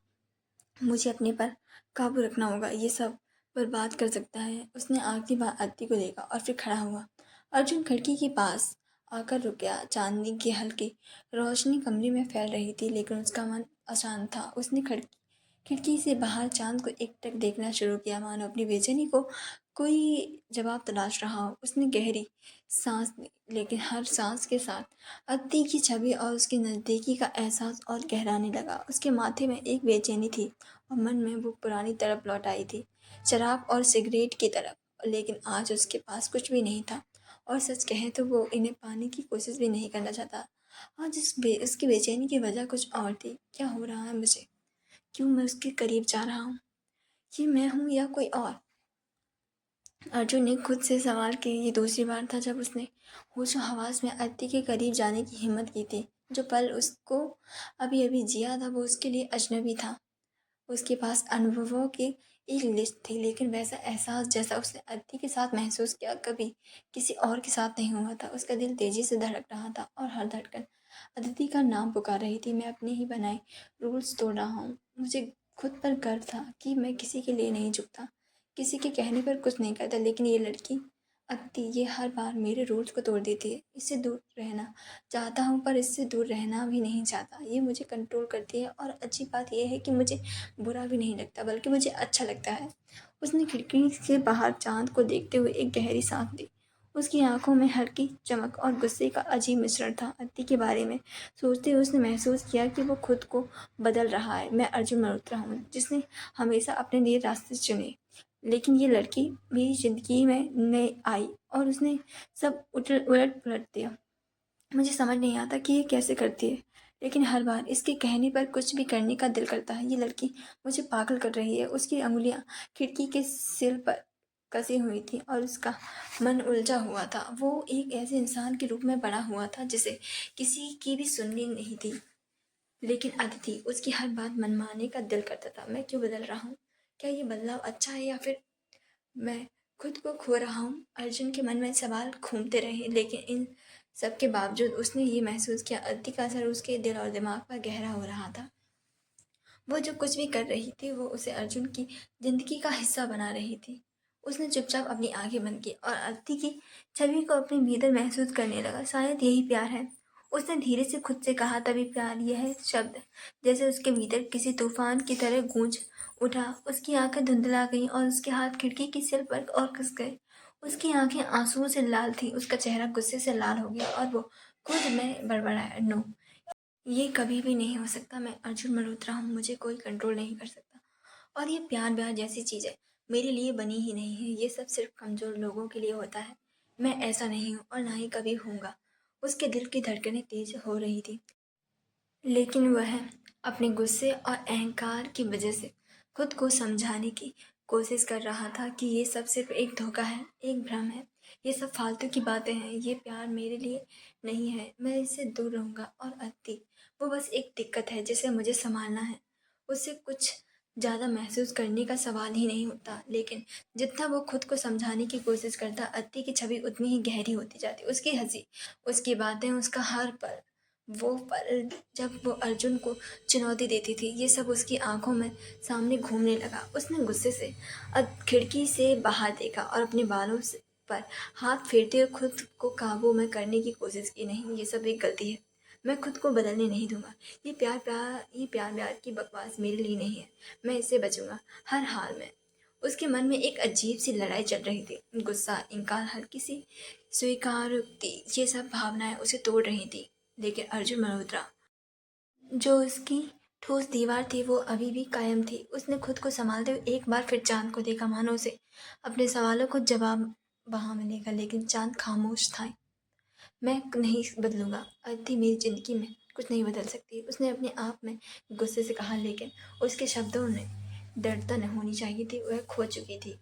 Speaker 1: मुझे अपने पर काबू रखना होगा, ये सब बर्बाद कर सकता है। उसने आखिरी बार अदिति को देखा और फिर खड़ा हुआ। अर्जुन खिड़की के पास आकर रुक गया। चांदनी की हल्की रोशनी कमरे में फैल रही थी, लेकिन उसका मन अशांत था। उसने खिड़की से बाहर चांद को एकटक देखना शुरू किया, मानो अपनी बेचैनी को कोई जवाब तलाश रहा हो। उसने गहरी सांस ली, लेकिन हर सांस के साथ अत्ती की छवि और उसके नज़दीकी का एहसास और गहराने लगा। उसके माथे में एक बेचैनी थी और मन में वो पुरानी तरफ लौट आई थी, शराब और सिगरेट की तरफ। लेकिन आज उसके पास कुछ भी नहीं था, और सच कहें तो वो इन्हें पाने की कोशिश भी नहीं करना चाहता। आज उसकी बेचैनी की वजह कुछ और थी। क्या हो रहा है मुझे? क्यों मैं उसके करीब जा रहा हूँ? ये मैं हूँ या कोई और? अर्जुन ने खुद से सवाल किया। ये दूसरी बार था जब उसने होशो हवास में अत्ती के करीब जाने की हिम्मत की थी। जो पल उसको अभी अभी जिया था वो उसके लिए अजनबी था। उसके पास अनुभवों की एक लिस्ट थी, लेकिन वैसा एहसास जैसा उसने अदिति के साथ महसूस किया कभी किसी और के साथ नहीं हुआ था। उसका दिल तेजी से धड़क रहा था और हर धड़कन अदिति का नाम पुकार रही थी। मैं अपने ही बनाए रूल्स तोड़ रहा हूँ। मुझे खुद पर गर्व था कि मैं किसी के लिए नहीं झुकता, किसी के कहने पर कुछ नहीं करता। लेकिन ये लड़की अत्ती ये हर बार मेरे रूल्स को तोड़ देती है। इससे दूर रहना चाहता हूँ पर इससे दूर रहना भी नहीं चाहता। ये मुझे कंट्रोल करती है और अच्छी बात ये है कि मुझे बुरा भी नहीं लगता बल्कि मुझे अच्छा लगता है। उसने खिड़की से बाहर चाँद को देखते हुए एक गहरी साँस ली। उसकी आँखों में हल्की चमक और गुस्से का अजीब मिश्रण था। अत्ती के बारे में सोचते हुए उसने महसूस किया कि वो खुद को बदल रहा है। मैं अर्जुन मल्होत्रा हूँ जिसने हमेशा अपने लिए रास्ते चुने। लेकिन ये लड़की मेरी ज़िंदगी में नई आई और उसने सब उलट-पुलट दिया। मुझे समझ नहीं आता कि ये कैसे करती है, लेकिन हर बार इसके कहने पर कुछ भी करने का दिल करता है। ये लड़की मुझे पागल कर रही है। उसकी उँगलियाँ खिड़की के सिल पर कसी हुई थीं और उसका मन उलझा हुआ था। वो एक ऐसे इंसान के रूप में बना हुआ था जिसे किसी की भी सुननी नहीं थी। लेकिन अदिति उसकी हर बात मनवाने का दिल करता था। मैं क्यों बदल रहा हूँ? क्या ये बदलाव अच्छा है या फिर मैं खुद को खो रहा हूँ? अर्जुन के मन में सवाल घूमते रहे, लेकिन इन सब के बावजूद उसने ये महसूस किया अदिति का असर उसके दिल और दिमाग पर गहरा हो रहा था। वो जो कुछ भी कर रही थी वो उसे अर्जुन की जिंदगी का हिस्सा बना रही थी। उसने चुपचाप अपनी आंखें बंद की और अदिति की छवि को अपने भीतर महसूस करने लगा। शायद यही प्यार है, उसने धीरे से खुद से कहा। तभी प्यार यह शब्द जैसे उसके भीतर किसी तूफान की तरह गूंज उठा। उसकी आंखें धुंधला गईं और उसके हाथ खिड़की की सिल पर और कस गए। उसकी आंखें आंसुओं से लाल थीं, उसका चेहरा गुस्से से लाल हो गया और वो खुद में बड़बड़ाया, नो, ये कभी भी नहीं हो सकता। मैं अर्जुन मल्होत्रा हूँ, मुझे कोई कंट्रोल नहीं कर सकता। और ये प्यार ब्यार जैसी चीज़ें मेरे लिए बनी ही नहीं है। ये सब सिर्फ कमज़ोर लोगों के लिए होता है। मैं ऐसा नहीं हूँ और ना ही कभी हूँगा। उसके दिल की धड़कनें तेज हो रही थी, लेकिन वह अपने गुस्से और अहंकार की वजह से खुद को समझाने की कोशिश कर रहा था कि ये सब सिर्फ एक धोखा है, एक भ्रम है। ये सब फालतू की बातें हैं। ये प्यार मेरे लिए नहीं है। मैं इससे दूर रहूँगा। और अति वो बस एक दिक्कत है जिसे मुझे संभालना है। उससे कुछ ज़्यादा महसूस करने का सवाल ही नहीं होता। लेकिन जितना वो खुद को समझाने की कोशिश करता, अति की छवि उतनी ही गहरी होती जाती। उसकी हंसी, उसकी बातें, उसका हर पल, वो पल जब वो अर्जुन को चुनौती देती थी, ये सब उसकी आंखों में सामने घूमने लगा। उसने गुस्से से खिड़की से बाहर देखा और अपने बालों से पर हाथ फेरते हुए खुद को काबू में करने की कोशिश की। नहीं, ये सब एक गलती है। मैं खुद को बदलने नहीं दूंगा। ये प्यार व्यार की बकवास मेरे लिए नहीं है। मैं इससे बचूंगा हर हाल में। उसके मन में एक अजीब सी लड़ाई चल रही थी। गुस्सा, इनकार, हल्की सी स्वीकारोक्ति, ये सब भावनाएं उसे तोड़ रही थी। लेकिन अर्जुन मल्होत्रा जो उसकी ठोस दीवार थी वो अभी भी कायम थी। उसने खुद को संभालते हुए एक बार फिर चांद को देखा, मानो उसे अपने सवालों को जवाब वहाँ मिलेगा। लेकिन चांद खामोश था। मैं नहीं बदलूंगा। अदिति मेरी जिंदगी में कुछ नहीं बदल सकती, उसने अपने आप में गुस्से से कहा। लेकिन उसके शब्दों में दृढ़ता न होनी चाहिए थी। वह खो चुकी थी।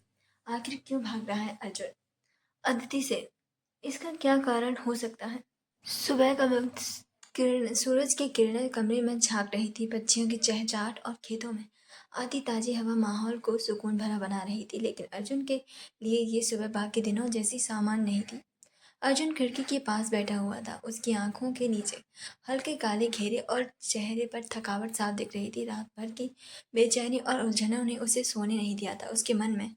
Speaker 1: आखिर क्यों भाग रहा है अर्जुन अदिति से? इसका क्या कारण हो सकता है? सुबह का वक्त, किरण सूरज की किरणें कमरे में झांक रही थी। पक्षियों की चहचहाट और खेतों में आती ताज़ी हवा माहौल को सुकून भरा बना रही थी। लेकिन अर्जुन के लिए ये सुबह बाकी दिनों जैसी सामान्य नहीं थी। अर्जुन खिड़की के पास बैठा हुआ था। उसकी आंखों के नीचे हल्के काले घेरे और चेहरे पर थकावट साफ दिख रही थी। रात भर की बेचैनी और उलझनों ने उसे सोने नहीं दिया था। उसके मन में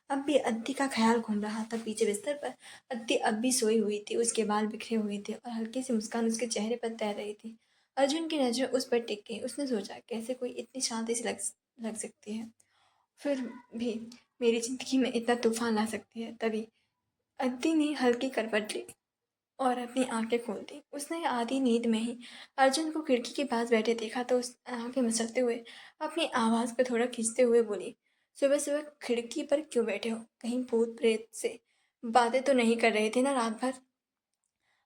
Speaker 1: अब भी अद्दी का ख्याल घूम रहा था। पीछे बिस्तर पर अद्दी अब भी सोई हुई थी। उसके बाल बिखरे हुए थे और हल्की सी मुस्कान उसके चेहरे पर तैर रही थी। अर्जुन की नज़र उस पर टिक गई। उसने सोचा, कैसे कोई इतनी शांति से लग सकती है, फिर भी मेरी जिंदगी में इतना तूफान ला सकती है। तभी अद्दी ने हल्की करवट ली और अपनी आंखें खोल दी। उसने आधी नींद में ही अर्जुन को खिड़की के पास बैठे देखा तो उस आंखें मसलते हुए अपनी आवाज़ को थोड़ा खींचते हुए बोली, सुबह सुबह खिड़की पर क्यों बैठे हो? कहीं भूत प्रेत से बातें तो नहीं कर रहे थे ना रात भर?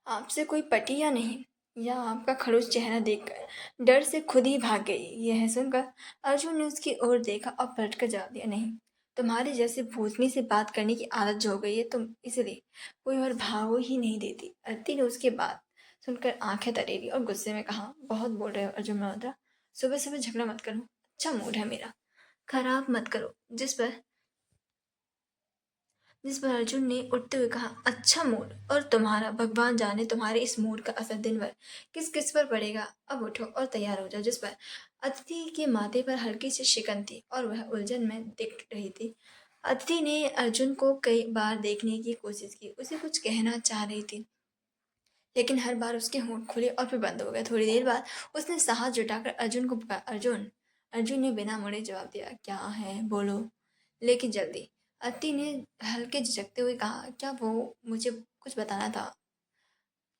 Speaker 1: आपसे कोई पटी या नहीं? या आपका खड़ूस चेहरा देखकर डर से खुद ही भाग गई? यह सुनकर अर्जुन ने उसकी ओर देखा और पलट कर जवाब दिया, नहीं, तुम्हारे जैसे भूतनी से बात करने की आदत जो हो गई है तुम, इसलिए कोई और भाव ही नहीं देती। अदिति ने उसके बात सुनकर आंखें तरेरी और गुस्से में कहा, बहुत बोल रहे हो अर्जुन मल्होत्रा, सुबह सुबह झगड़ा मत करो। अच्छा मूड है मेरा, खराब मत करो। जिस पर अर्जुन ने उठते हुए कहा, अच्छा मूड? और तुम्हारा, भगवान जाने तुम्हारे इस मूड का असर दिन भर किस किस पर पड़ेगा। अब उठो और तैयार हो जाओ। जिस पर अतिथि के माथे पर हल्की सी शिकन थी और वह उलझन में दिख रही थी। अदिति ने अर्जुन को कई बार देखने की कोशिश की, उसे कुछ कहना चाह रही थी, लेकिन हर बार उसके होंठ खुले और फिर बंद हो गए। थोड़ी देर बाद उसने साहस जुटाकर अर्जुन को पुकारा, अर्जुन। अर्जुन ने बिना मुड़े जवाब दिया, क्या है, बोलो, लेकिन जल्दी। अदिति ने हल्के झिझकते हुए कहा, क्या वो मुझे कुछ बताना था?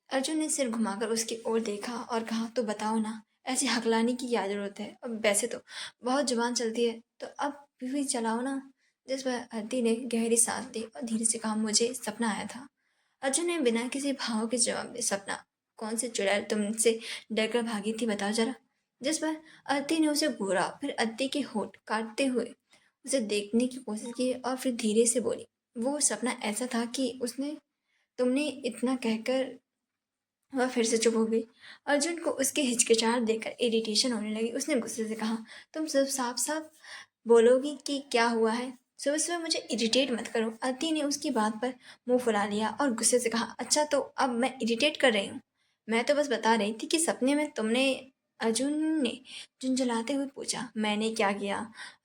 Speaker 1: अर्जुन ने सिर घुमाकर उसकी ओर देखा और कहा, तो बताओ ना, ऐसी हकलाने की क्या जरूरत है? अब वैसे तो बहुत जुबान चलती है, तो अब भी चलाओ ना। जिस पर अदिति ने गहरी सांस ली और धीरे से कहा, मुझे सपना आया था। अर्जुन ने बिना किसी भाव के जवाब दिया, सपना? कौन सी चुड़ैल तुमसे डरकर भागी थी, बताओ जरा। जिस पर अदिति ने उसे घूरा, फिर अदिति के होठ काटते हुए उसे देखने की कोशिश की और फिर धीरे से बोली, वो सपना ऐसा था कि उसने तुमने इतना कहकर वह फिर से चुप हो गई। अर्जुन को उसके हिचकिचाहट देखकर इरिटेशन होने लगी। उसने गुस्से से कहा, तुम सब साफ साफ बोलोगी कि क्या हुआ है? सुबह सुबह मुझे इरिटेट मत करो। अदिति ने उसकी बात पर मुंह फुला लिया और गुस्से से कहा, अच्छा तो अब मैं इरिटेट कर रही हूँ? मैं तो बस बता रही थी कि सपने में तुमने। अर्जुन ने झुंझुलाते हुए पूछा, मैंने क्या किया?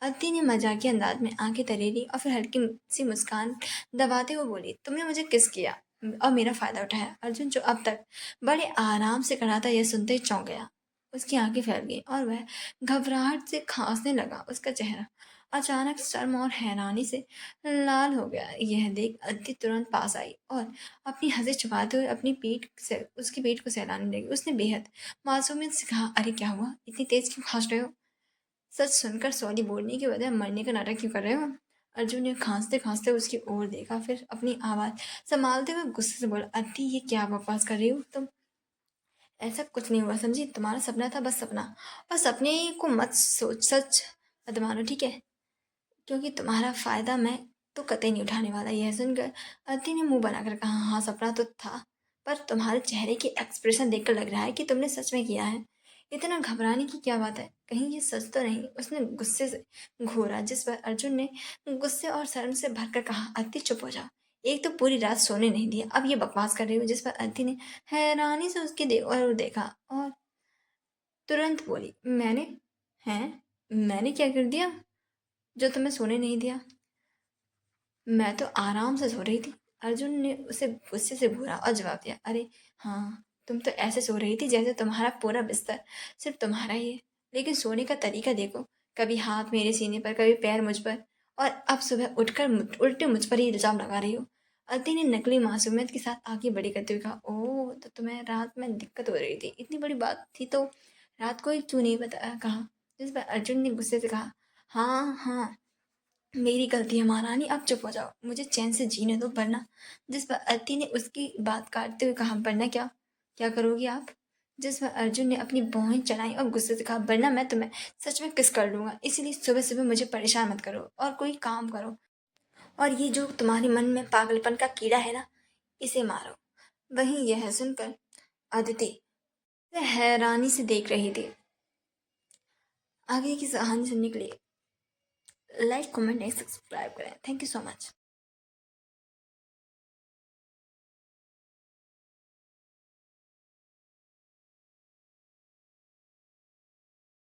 Speaker 1: अदिति ने मजाकिया अंदाज में आंखें तरेरी और फिर हल्की सी मुस्कान दबाते हुए बोली, तुमने मुझे किस किया और मेरा फायदा उठाया? अर्जुन, जो अब तक बड़े आराम से खड़ा था, यह सुनते ही चौंक गया। उसकी आंखें फैल गईं और वह घबराहट से खांसने लगा। उसका चेहरा अचानक शर्म और हैरानी से लाल हो गया। यह देख अदिति तुरंत पास आई और अपनी हंसी छुपाते हुए अपनी पीठ से उसकी पीठ को सहलाने लगी। उसने बेहद मासूमियत से कहा, अरे क्या हुआ, इतनी तेज क्यों खांस रहे हो? सच सुनकर सॉरी बोलने के बजाय मरने का नाटक क्यों कर रहे हो? अर्जुन ने खांसते खांसते उसकी ओर देखा, फिर अपनी आवाज संभालते हुए गुस्से से बोला, अदिति ये क्या बकवास कर रही हो तुम? ऐसा कुछ नहीं हुआ, समझी? तुम्हारा सपना था, बस सपना। और सपने को मत सोच, सच मत मानो, ठीक है? क्योंकि तुम्हारा फायदा मैं तो कतई नहीं उठाने वाला। यह सुनकर अदिति ने मुंह बनाकर कहा, हाँ सपना तो था, पर तुम्हारे चेहरे के एक्सप्रेशन देखकर लग रहा है कि तुमने सच में किया है। इतना घबराने की क्या बात है? कहीं ये सच तो नहीं? उसने गुस्से से घूरा, जिस पर अर्जुन ने गुस्से और शर्म से भरकर कहा, अदिति चुप हो जाओ। एक तो पूरी रात सोने नहीं दिया, अब ये बकवास कर रही हो। जिस पर अदिति ने हैरानी से उसके और देखा और तुरंत बोली, मैंने? हैं? मैंने क्या कर दिया जो तुम्हें सोने नहीं दिया? मैं तो आराम से सो रही थी। अर्जुन ने उसे गुस्से से घूरा और जवाब दिया, अरे हाँ, तुम तो ऐसे सो रही थी जैसे तुम्हारा पूरा बिस्तर सिर्फ तुम्हारा ही है। लेकिन सोने का तरीका देखो, कभी हाथ मेरे सीने पर, कभी पैर मुझ पर, और अब सुबह उठकर उल्टे मुझ पर ही इल्जाम लगा रही हो। अदिति ने नकली मासूमियत के साथ आंखें बड़ी करते हुए कहा, ओह, तो तुम्हें रात में दिक्कत हो रही थी? इतनी बड़ी बात थी तो रात को ही क्यों नहीं बताया, कहा? जिस पर अर्जुन ने गुस्से से कहा, हाँ हाँ, मेरी गलती है महारानी, अब चुप हो जाओ, मुझे चैन से जीने दो, वरना। जिस पर अदिति ने उसकी बात काटते हुए कहा, वरना क्या? क्या करोगी आप? जिस पर अर्जुन ने अपनी भौहें चढ़ाई और गुस्से से कहा, वरना मैं तुम्हें सच में किस कर लूंगा। इसीलिए सुबह सुबह मुझे परेशान मत करो और कोई काम करो, और ये जो तुम्हारे मन में पागलपन का कीड़ा है ना, इसे मारो। वहीं यह सुनकर अदिति हैरानी से देख रही थी। आगे की कहानी सुनने के लिए लाइक, कमेंट एंड सब्सक्राइब करें। Thank you so much.